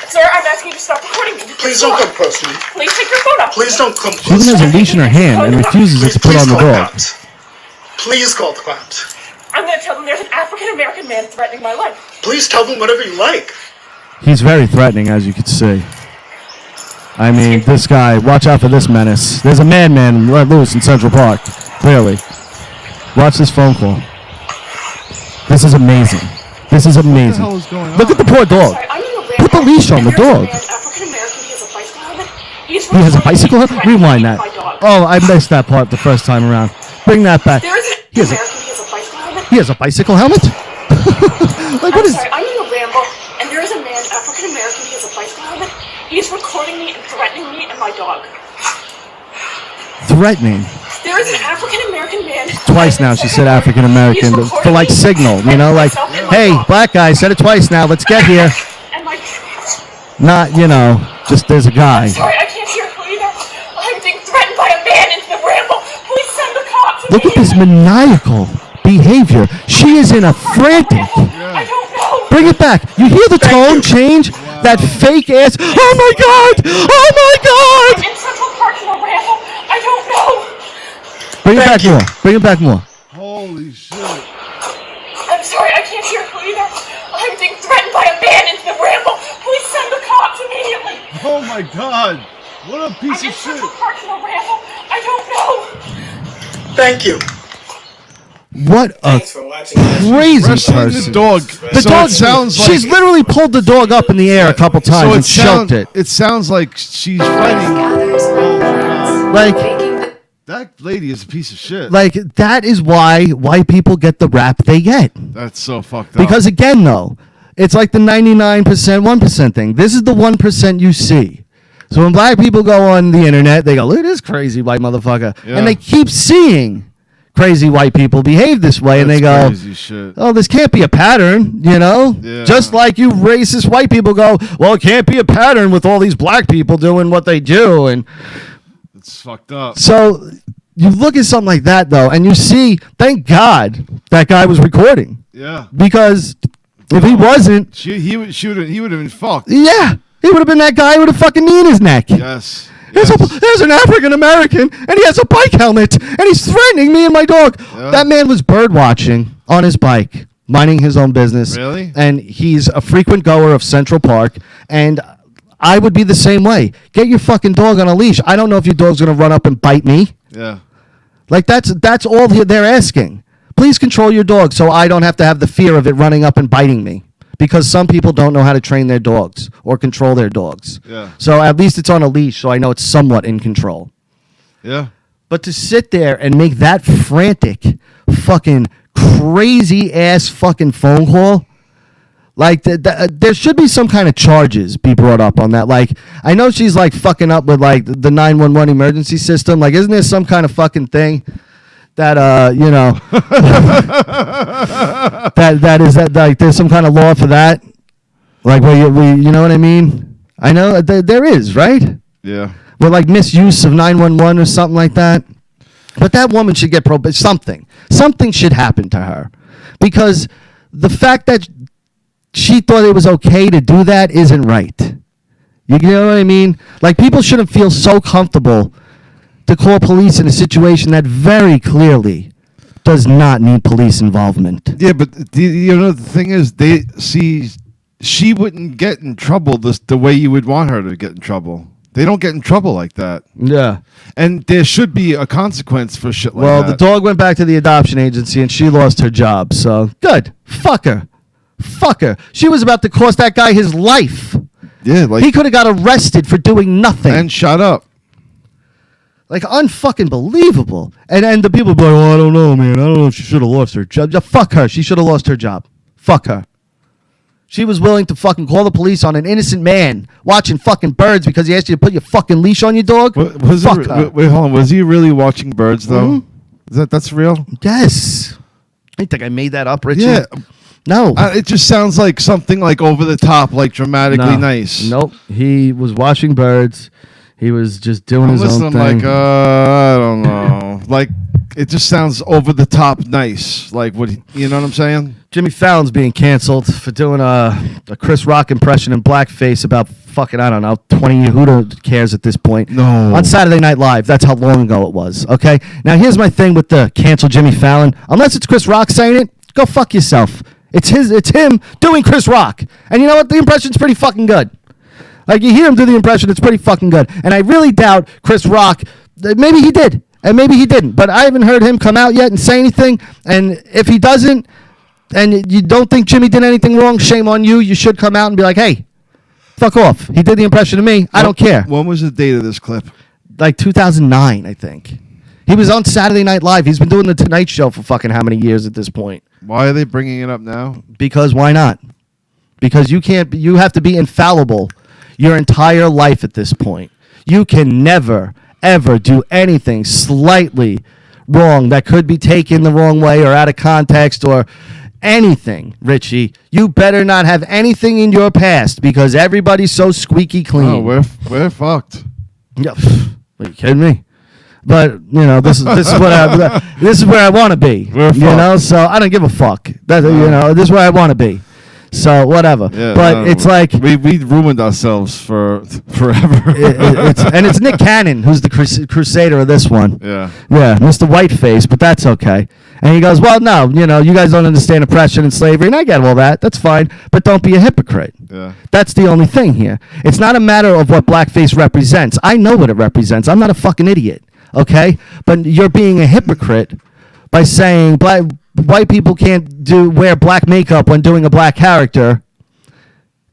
Sir, I'm asking you to stop recording me. Please don't come close to me. Please take your phone off. Please don't come She close even to has a me. leash in her hand and refuses it to put Please on the call the dog. cops. Please call the cops. I'm going to tell them there's an African-American man threatening my life. Please tell them whatever you like. He's very threatening, as you can see. I mean, this guy, watch out for this menace. There's a madman let loose in Central Park, clearly. Watch this phone call. This is amazing. This is amazing. What the hell is going on? Look at the poor dog. Sorry, I'm in a Put the ramble, leash on and the there's a dog. man, African-American, he has a bicycle helmet. He has a bicycle helmet? threatening Rewind that. my dog. Oh, I missed that part the first time around. Bring that back. There is an He has a- American, he has a bicycle helmet. He has a bicycle helmet? Like, what I'm is... sorry, I'm in a ramble, and there is a man, African-American, he has a bicycle helmet. He's recording me and threatening me and my dog. Threatening. There is an African-American man. Twice now she said African American He's for like recording me signal, you know, like, and my hey, dog. black guy, said it twice now, let's get here. And my... Not, just there's a guy. Sorry, I can't hear her either. I'm being threatened by a man in the ramble. Please send the cops. Look at this maniacal behavior. She is in a frantic. I don't know. Bring it back. You hear the tone change? That fake ass. Oh my God! Oh my God! I'm in Central Park in a ramble. I don't know. Bring it back more. Bring it back more. Holy shit! I'm sorry, I can't hear her either. I'm being threatened by a man in the ramble. Please send the cops immediately. Oh my God! What a piece I'm in of shit! Central Park in a ramble. I don't know. Thank you. What a Thanks for watching. crazy Wrestling the person. dog. The So dog it sounds like she's literally pulled the dog up in the air a couple times so and choked it. It sounds like she's fighting. Like, That lady is a piece of shit. Like, that is why white people get the rap they get. That's so fucked up. Because again, though, it's like the 99%, 1% thing. This is the 1% you see. So when black people go on the internet, they go, look at this crazy white motherfucker. Yeah. And they keep seeing crazy white people behave this way. And they go, crazy shit. oh, this can't be a pattern, you know? Yeah. Just like you racist white people go, well, it can't be a pattern with all these black people doing what they do. And It's fucked up. so you look at something like that, though, and you see, thank God that guy was recording. Yeah. Because if he wasn't, He would have been fucked. yeah, he would have been that guy with a fucking knee in his neck. Yes. There's an African American, and he has a bike helmet, and he's threatening me and my dog. Yeah. That man was bird watching on his bike, minding his own business. Really? And he's a frequent goer of Central Park, and I would be the same way. Get your fucking dog on a leash. I don't know if your dog's gonna run up and bite me. Yeah. Like that's all they're asking. Please control your dog so I don't have to have the fear of it running up and biting me. Because some people don't know how to train their dogs or control their dogs. Yeah. So at least it's on a leash, so I know it's somewhat in control. Yeah. But to sit there and make that frantic, fucking crazy ass fucking phone call, like there should be some kind of charges be brought up on that. Like, I know she's like fucking up with like the 911 emergency system. Like, isn't there some kind of fucking thing that you know that is that like there's some kind of law for that? Like, where you know what I mean? I know there is, right? Yeah. With like misuse of 911 or something like that. But that woman should get something. Something should happen to her. Because the fact that she thought it was okay to do that isn't right. You know what I mean? Like, people shouldn't feel so comfortable to call police in a situation that very clearly does not need police involvement. Yeah, but the thing is, she wouldn't get in trouble the way you would want her to get in trouble. They don't get in trouble like that. Yeah. And there should be a consequence for shit like Well, that. the dog went back to the adoption agency and she lost her job. So, good. Fuck her. Fuck her. She was about to cost that guy his life. Yeah, like He could have got arrested for doing nothing. and shut up. Like, unfucking believable. And the people be like, oh, I don't know, man. I don't know if she should have lost her job. Fuck her. She should have lost her job. Fuck her. She was willing to fucking call the police on an innocent man watching fucking birds because he asked you to put your fucking leash on your dog. Fuck her. Wait, hold on. Was he really watching birds though? Mhm. That's real? Yes. You think I made that up, Richard? Yeah. No. It just sounds like something like over the top, like dramatically No. nice. Nope. He was watching birds. He was just doing I'm his own listening thing. like I don't know. Like it just sounds over the top nice. Like you know what I'm saying? Jimmy Fallon's being canceled for doing a Chris Rock impression in blackface about fucking, I don't know, 20 years. Who cares at this point? No. On Saturday Night Live. That's how long ago it was. Okay? Now, here's my thing with the cancel Jimmy Fallon. Unless it's Chris Rock saying it, go fuck yourself. It's him doing Chris Rock. And you know what? The impression's pretty fucking good. Like, you hear him do the impression, it's pretty fucking good. And I really doubt Chris Rock, maybe he did, and maybe he didn't. But I haven't heard him come out yet and say anything. And if he doesn't, and you don't think Jimmy did anything wrong, shame on you. You should come out and be like, hey, fuck off. He did the impression of me. I don't care. When was the date of this clip? Like 2009, I think. He was on Saturday Night Live. He's been doing the Tonight Show for fucking how many years at this point? Why are they bringing it up now? Because why not? Because you have to be infallible your entire life at this point. You can never, ever do anything slightly wrong that could be taken the wrong way or out of context or anything, Richie. You better not have anything in your past because everybody's so squeaky clean. Oh, we're fucked. Yeah, are you kidding me? But you know, this is where I want to be. We're you fucked. know, so I don't give a fuck. That you know, this is where I want to be. So whatever. Yeah, but it's like we ruined ourselves for forever. it's Nick Cannon who's the crusader of this one. Yeah. Yeah, Mr. Whiteface, but that's okay. And he goes, well, no, you know, you guys don't understand oppression and slavery, and I get all that. That's fine, but don't be a hypocrite. Yeah. That's the only thing here. It's not a matter of what blackface represents. I know what it represents. I'm not a fucking idiot, okay? But you're being a hypocrite by saying white people can't wear black makeup when doing a black character.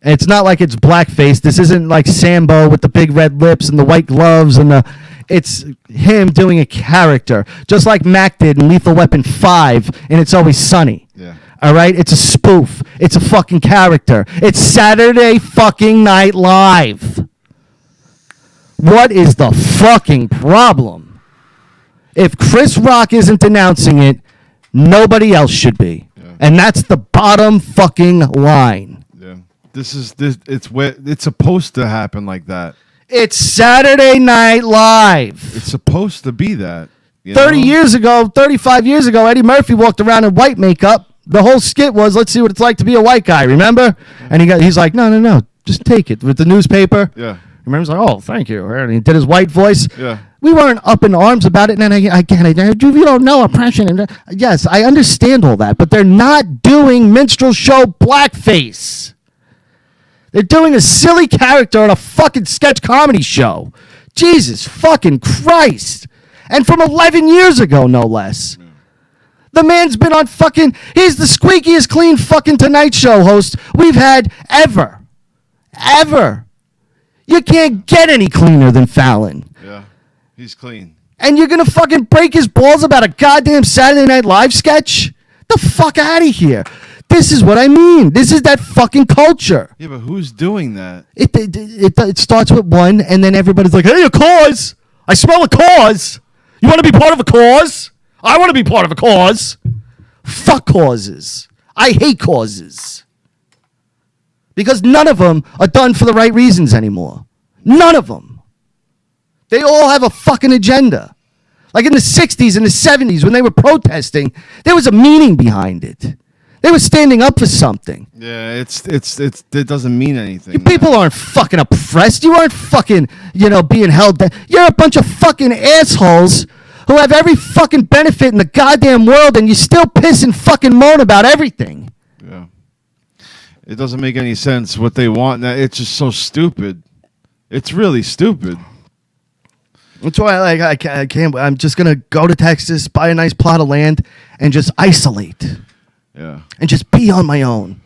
It's not like it's blackface. This isn't like Sambo with the big red lips and the white gloves and the. It's him doing a character, just like Mac did in Lethal Weapon 5, and It's Always Sunny. Yeah. All right? It's a spoof. It's a fucking character. It's Saturday fucking Night Live. What is the fucking problem? If Chris Rock isn't denouncing it, nobody else should be. Yeah. And that's the bottom fucking line. Yeah. It's supposed to happen like that. It's Saturday Night Live. It's supposed to be that. 30 years ago, 35 years ago, Eddie Murphy walked around in white makeup. The whole skit was, let's see what it's like to be a white guy, remember? And he's like, no, just take it. With the newspaper. Yeah. Remember, he's like, oh, thank you. And he did his white voice. Yeah. We weren't up in arms about it. And then I get it. You don't know oppression. And yes, I understand all that. But they're not doing minstrel show blackface. They're doing a silly character on a fucking sketch comedy show. Jesus fucking Christ. And from 11 years ago, no less. The man's been on fucking... He's the squeakiest clean fucking Tonight Show host we've had ever. Ever. You can't get any cleaner than Fallon. Yeah. He's clean. And you're going to fucking break his balls about a goddamn Saturday Night Live sketch? The fuck out of here. This is what I mean. This is that fucking culture. Yeah, but who's doing that? It starts with one, and then everybody's like, hey, a cause. I smell a cause. You want to be part of a cause? I want to be part of a cause. Fuck causes. I hate causes. Because none of them are done for the right reasons anymore. None of them. They all have a fucking agenda. Like in the 60s and the 70s when they were protesting, there was a meaning behind it. They were standing up for something. Yeah, it doesn't mean anything. You people aren't fucking oppressed. You aren't fucking, being held down. You're a bunch of fucking assholes who have every fucking benefit in the goddamn world, and you still piss and fucking moan about everything. Yeah. It doesn't make any sense what they want. It's just so stupid. It's really stupid. That's why I can't. I'm just gonna go to Texas, buy a nice plot of land, and just isolate. Yeah. And just be on my own.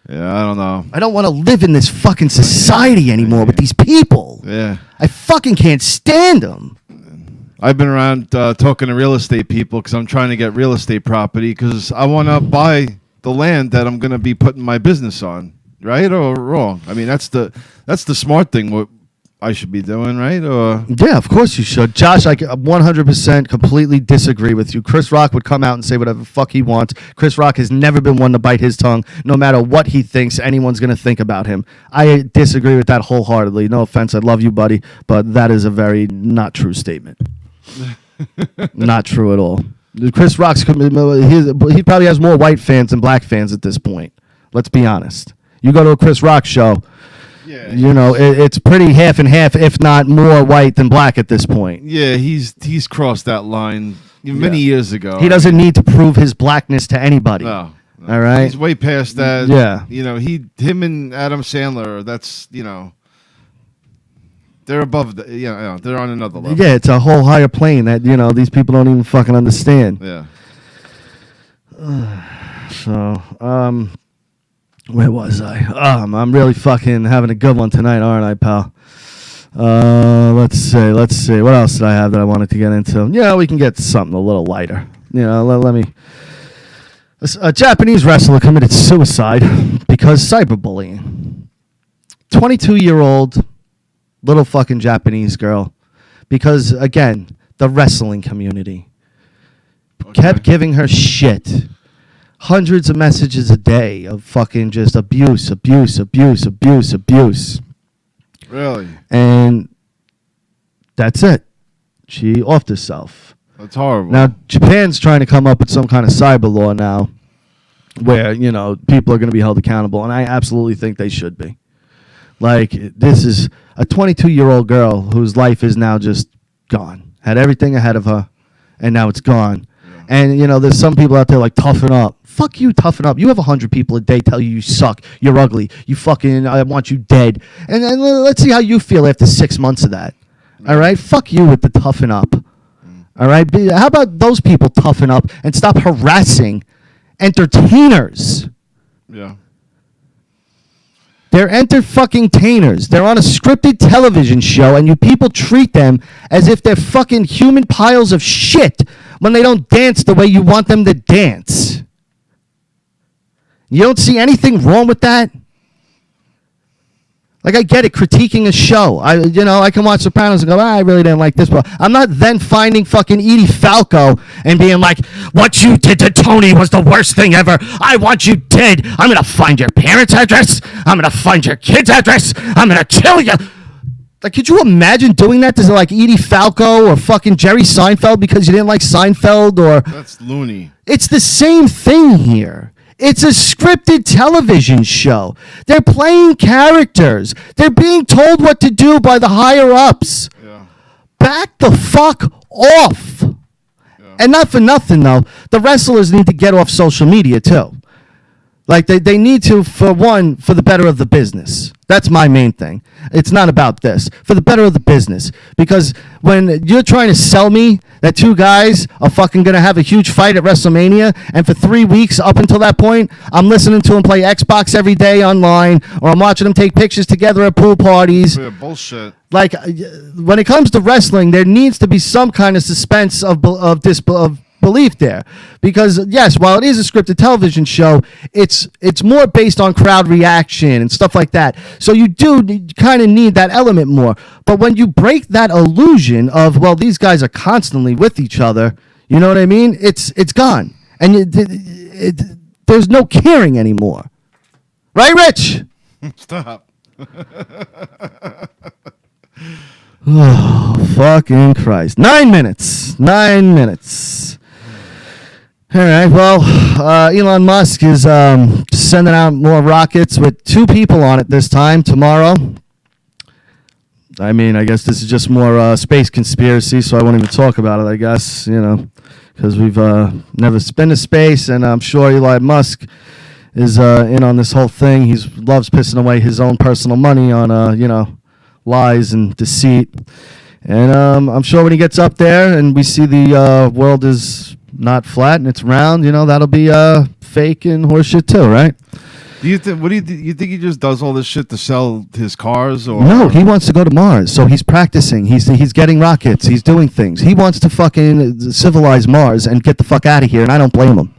Yeah, I don't know. I don't want to live in this fucking society anymore with these people. Yeah. I fucking can't stand them. I've been around talking to real estate people because I'm trying to get real estate property because I want to buy the land that I'm going to be putting my business on. Right or wrong? I mean, that's the smart thing. What I should be doing, right? Or yeah, of course you should. Josh, I 100% completely disagree with you. Chris Rock would come out and say whatever the fuck he wants. Chris Rock has never been one to bite his tongue, no matter what he thinks anyone's going to think about him. I disagree with that wholeheartedly. No offense, I love you, buddy, but that is a very not true statement. Not true at all. Chris Rock's he probably has more white fans than black fans at this point. Let's be honest. You go to a Chris Rock show, yeah, it's pretty half and half, if not more white than black at this point. Yeah, he's crossed that line many years ago. He doesn't need to prove his blackness to anybody. No. All right. He's way past that. Yeah. Him and Adam Sandler, that's, they're above they're on another level. Yeah, it's a whole higher plane that, these people don't even fucking understand. Yeah. So, where was I? I'm really fucking having a good one tonight, aren't I, pal? Let's see. What else did I have that I wanted to get into? Yeah, we can get something a little lighter. Let me... A Japanese wrestler committed suicide because cyberbullying. 22-year-old little fucking Japanese girl. Because, again, the wrestling community kept giving her shit. Hundreds of messages a day of fucking just abuse. Really? And that's it. She offed herself. That's horrible. Now, Japan's trying to come up with some kind of cyber law now where, people are going to be held accountable, and I absolutely think they should be. Like, this is a 22-year-old girl whose life is now just gone. Had everything ahead of her, and now it's gone. Yeah. And, there's some people out there like, toughen up. Fuck you, toughen up. You have 100 people a day tell you suck, you're ugly, I want you dead. And then let's see how you feel after 6 months of that. All right? Fuck you with the toughen up. All right? How about those people toughen up and stop harassing entertainers? Yeah. They're entertainers. They're on a scripted television show, and you people treat them as if they're fucking human piles of shit when they don't dance the way you want them to dance. You don't see anything wrong with that? Like, I get it, critiquing a show. I can watch Sopranos and go, I really didn't like this, but I'm not then finding fucking Edie Falco and being like, what you did to Tony was the worst thing ever. I want you dead. I'm going to find your parents' address. I'm going to find your kid's address. I'm going to kill you. Like, could you imagine doing that to, like, Edie Falco or fucking Jerry Seinfeld because you didn't like Seinfeld? Or That's loony. It's the same thing here. It's a scripted television show. They're playing characters. They're being told what to do by the higher-ups. Yeah. Back the fuck off. Yeah. And not for nothing, though. The wrestlers need to get off social media, too. Like, they need to, for one, for the better of the business. That's my main thing. It's not about this. For the better of the business. Because when you're trying to sell me that two guys are fucking going to have a huge fight at WrestleMania, and for 3 weeks up until that point, I'm listening to them play Xbox every day online, or I'm watching them take pictures together at pool parties. Yeah, bullshit. Like, when it comes to wrestling, there needs to be some kind of suspense of belief there, because yes, while it is a scripted television show, it's more based on crowd reaction and stuff like that, so you do kind of need that element more. But when you break that illusion of, well, these guys are constantly with each other, you know what I mean, it's gone, and there's no caring anymore, right, Rich? Stop. Oh, fucking Christ. 9 minutes. All right, well, Elon Musk is sending out more rockets with 2 people on it this time, tomorrow. I mean, I guess this is just more space conspiracy, so I won't even talk about it, I guess, because we've never been to space, and I'm sure Elon Musk is in on this whole thing. He loves pissing away his own personal money on, lies and deceit. And I'm sure when he gets up there and we see the world is not flat and it's round, that'll be fake and horseshit too, right? You think he just does all this shit to sell his cars, or no? He wants to go to Mars, so he's practicing. He's getting rockets. He's doing things. He wants to fucking civilize Mars and get the fuck out of here, and I don't blame him.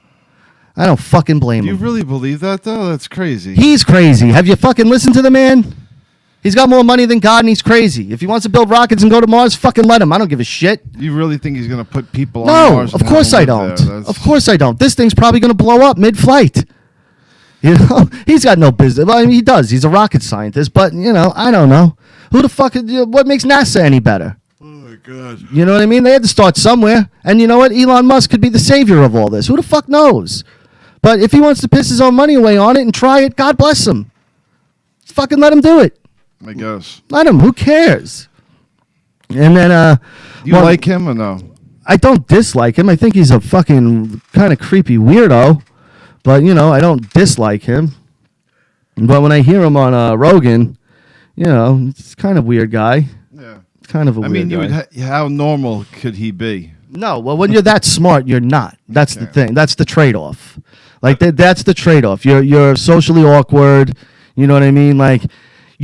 I don't fucking blame Do you him. really believe that though? That's crazy. He's crazy. Have you fucking listened to the man? He's got more money than God, and he's crazy. If he wants to build rockets and go to Mars, fucking let him. I don't give a shit. You really think he's going to put people on No, Mars? of course I don't. Of course I don't. This thing's probably going to blow up mid-flight. He's got no business. Well, I mean, he does. He's a rocket scientist, but, I don't know. Who the fuck, what makes NASA any better? Oh, my God. You know what I mean? They had to start somewhere. And you know what? Elon Musk could be the savior of all this. Who the fuck knows? But if he wants to piss his own money away on it and try it, God bless him. Fucking let him do it. I guess. Let him. Who cares? And then, you like him or no? I don't dislike him. I think he's a fucking kind of creepy weirdo. But, I don't dislike him. But when I hear him on Rogan, it's kind of weird guy. Yeah. Kind of a weird guy. How normal could he be? No, well, when you're that smart, you're not. That's the thing. That's the trade-off. Like, that's the trade-off. You're socially awkward. You know what I mean? Like,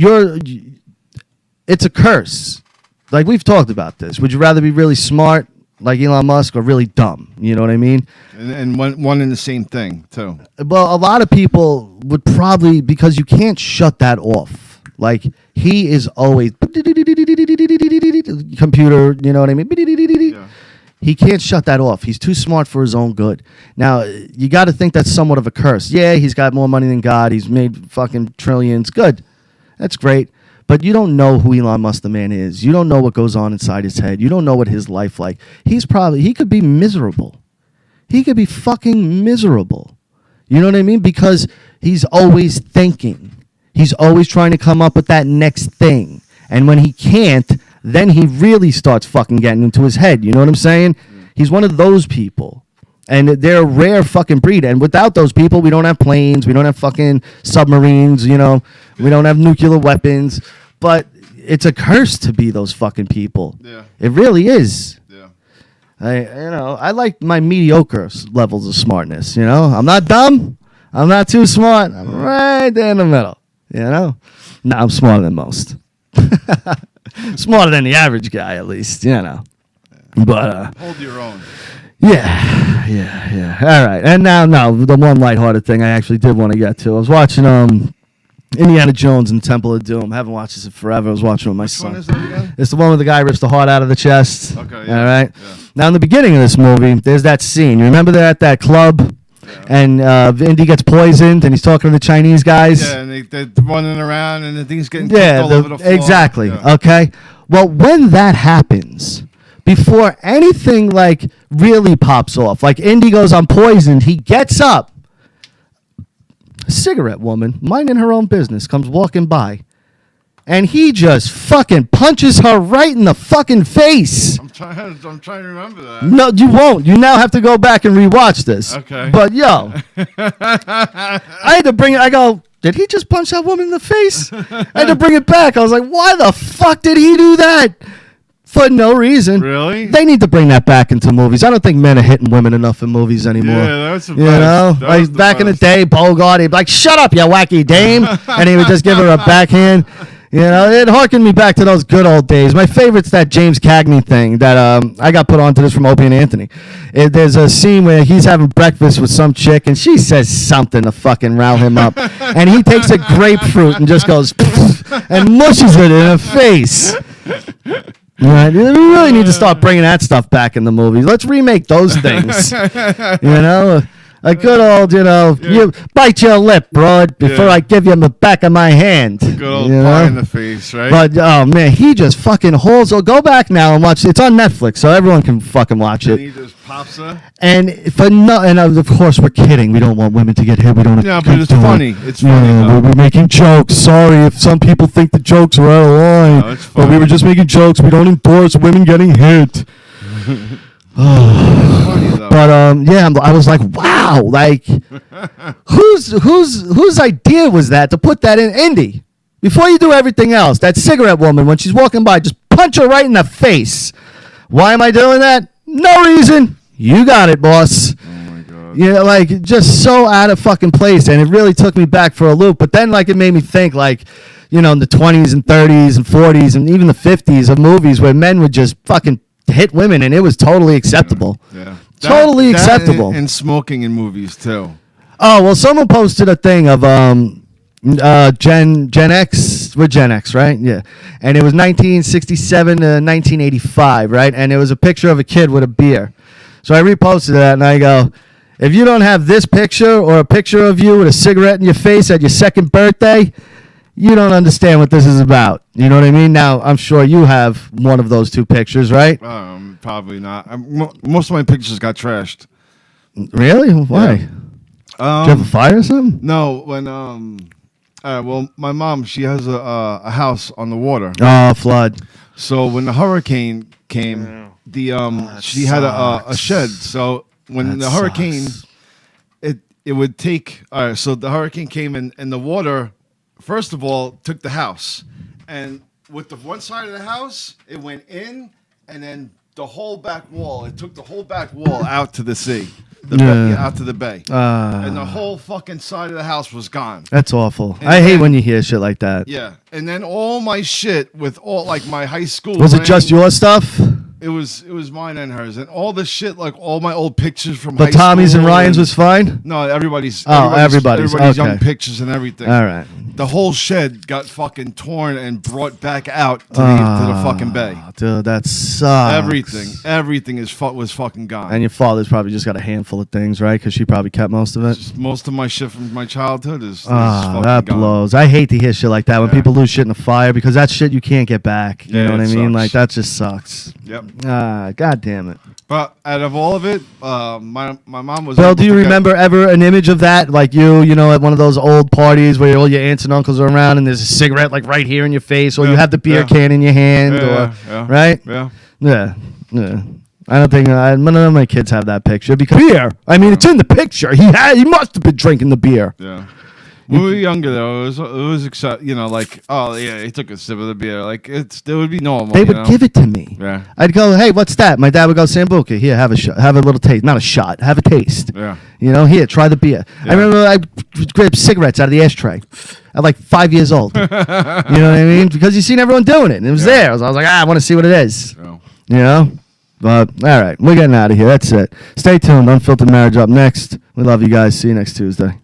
it's a curse. Like, we've talked about this. Would you rather be really smart, like Elon Musk, or really dumb? You know what I mean? And one and the same thing, too. Well, a lot of people would probably, because you can't shut that off. Like, he is always computer, you know what I mean? Yeah. He can't shut that off. He's too smart for his own good. Now, you got to think that's somewhat of a curse. Yeah, he's got more money than God. He's made fucking trillions. Good. That's great. But you don't know who Elon Musk the man is. You don't know what goes on inside his head. You don't know what his life like. He could be miserable. He could be fucking miserable. You know what I mean? Because he's always thinking. He's always trying to come up with that next thing. And when he can't, then he really starts fucking getting into his head. You know what I'm saying? He's one of those people. And they're a rare fucking breed. And without those people, we don't have planes. We don't have fucking submarines, We don't have nuclear weapons. But it's a curse to be those fucking people. Yeah. It really is. Yeah. I like my mediocre levels of smartness, I'm not dumb. I'm not too smart. I'm right there in the middle. You know? No, I'm smarter than most. Smarter than the average guy, at least, you know. But Hold your own. yeah. All right, and now, the one lighthearted thing I actually did want to get to. I was watching Indiana Jones and Temple of Doom. I haven't watched this in forever. I was watching it with my Which son. one is that again? It's the one where the guy rips the heart out of the chest. Okay, yeah, All right. yeah. Now, in the beginning of this movie, there's that scene. You remember they're at that club, and Indy gets poisoned, and he's talking to the Chinese guys. Yeah, and they're running around, and the thing's getting kicked all over the floor. Exactly. Yeah. Okay. Well, when that happens, before anything like really pops off, like Indy goes, "I'm poisoned," he gets up. A cigarette woman, minding her own business, comes walking by, and he just fucking punches her right in the fucking face. I'm trying to remember that. No, you won't. You now have to go back and rewatch this. Okay. But yo, I had to bring it. I go, did he just punch that woman in the face? I had to bring it back. I was like, why the fuck did he do that? For no reason. Really? They need to bring that back into movies. I don't think men are hitting women enough in movies anymore. Yeah, that's the You best. know, That like was the back in the best. day, Bogart, he'd be like, "Shut up, you wacky dame," and he would just give her a backhand. You know, it harkened me back to those good old days. My favorite's that James Cagney thing that I got put onto this from Opie and Anthony. There's a scene where he's having breakfast with some chick, and she says something to fucking rile him up, and he takes a grapefruit and just goes and mushes it in her face. Right, we really need to start bringing that stuff back in the movies. Let's remake those things. You know, a good old, you bite your lip, broad, before Yeah. I give you the back of my hand. Good old you pie know? in the face, right? But oh man, he just fucking hauls. Oh, go back now and watch. It's on Netflix, so everyone can fucking watch and it. he just pops her. And of course we're kidding. We don't want women to get hit. We don't. Yeah, but it's do it. funny. It's funny, though. We're making jokes. Sorry if some people think the jokes are out of line. No, it's But we funny. were just making jokes. We don't endorse women getting hit. Funny, though. But yeah, I was like, wow, like whose idea was that to put that in Indy? Before you do everything else, that cigarette woman, when she's walking by, just punch her right in the face. Why am I doing that? No reason. You got it, boss. Oh my god. You know, like just so out of fucking place, and it really took me back for a loop. But then, like, it made me think, like, in the 20s and 30s and 40s and even the 50s of movies where men would just fucking hit women, and it was totally acceptable. Yeah. Totally That acceptable. and smoking in movies too. Oh well, someone posted a thing of Gen X. We're Gen X, right? Yeah. And it was 1967 to 1985, right? And it was a picture of a kid with a beer. So I reposted that, and I go, if you don't have this picture or a picture of you with a cigarette in your face at your second birthday, you don't understand what this is about. You know what I mean? Now, I'm sure you have one of those two pictures, right? Probably not. Most of my pictures got trashed. Really? Why? Did you have a fire or something? No, when well, my mom, she has a house on the water. Oh, flood. So when the hurricane came, she had a shed. So when That the hurricane, sucks. it would take. So the hurricane came and the water, first of all, took the house, and with the one side of the house, it went in, and then the whole back wall. It took the whole back wall out to the sea, out to the bay, and the whole fucking side of the house was gone. That's awful. And I hate then- when you hear shit like that. Yeah, and then all my shit with all like my high school. Was it ring- just your stuff? It was mine and hers, and all the shit like all my old pictures from. But high Tommy's school and Ryan's was fine? No, everybody's. Oh, everybody's, young okay. pictures and everything. All right. The whole shed got fucking torn and brought back out to the fucking bay. Dude, that sucks. Everything was fucking gone. And your father's probably just got a handful of things, right? Because she probably kept most of it. Just most of my shit from my childhood is Ah, fucking that gone. blows. I hate to hear shit like that when Yeah. people lose shit in a fire because that shit you can't get back. You Yeah, know what I it mean? sucks. Like, that just sucks. Yep. God damn it. But out of all of it, my mom was. Bill, able do you to get- remember ever an image of that? Like you know, at one of those old parties where all your aunts and uncles are around and there's a cigarette like right here in your face, or you Yeah, have the beer yeah. can in your hand, Yeah, or yeah, right? Yeah. Yeah. I don't think none of my kids have that picture because beer. I mean, it's in the picture. He must have been drinking the beer. Yeah. When we were younger, though, it was accept. You know, like, oh yeah, he took a sip of the beer. Like it would be normal. They you would know? give it to me. Yeah. I'd go, hey, what's that? My dad would go, Sambuca, here, have a shot, have a little taste. Not a shot, have a taste. Yeah. You know, here, try the beer. Yeah. I remember I grabbed cigarettes out of the ashtray at like 5 years old. You know what I mean? Because you seen everyone doing it, and it was there. I was like, I want to see what it is. Oh. You know? But, all right, we're getting out of here. That's it. Stay tuned. Unfiltered Marriage up next. We love you guys. See you next Tuesday.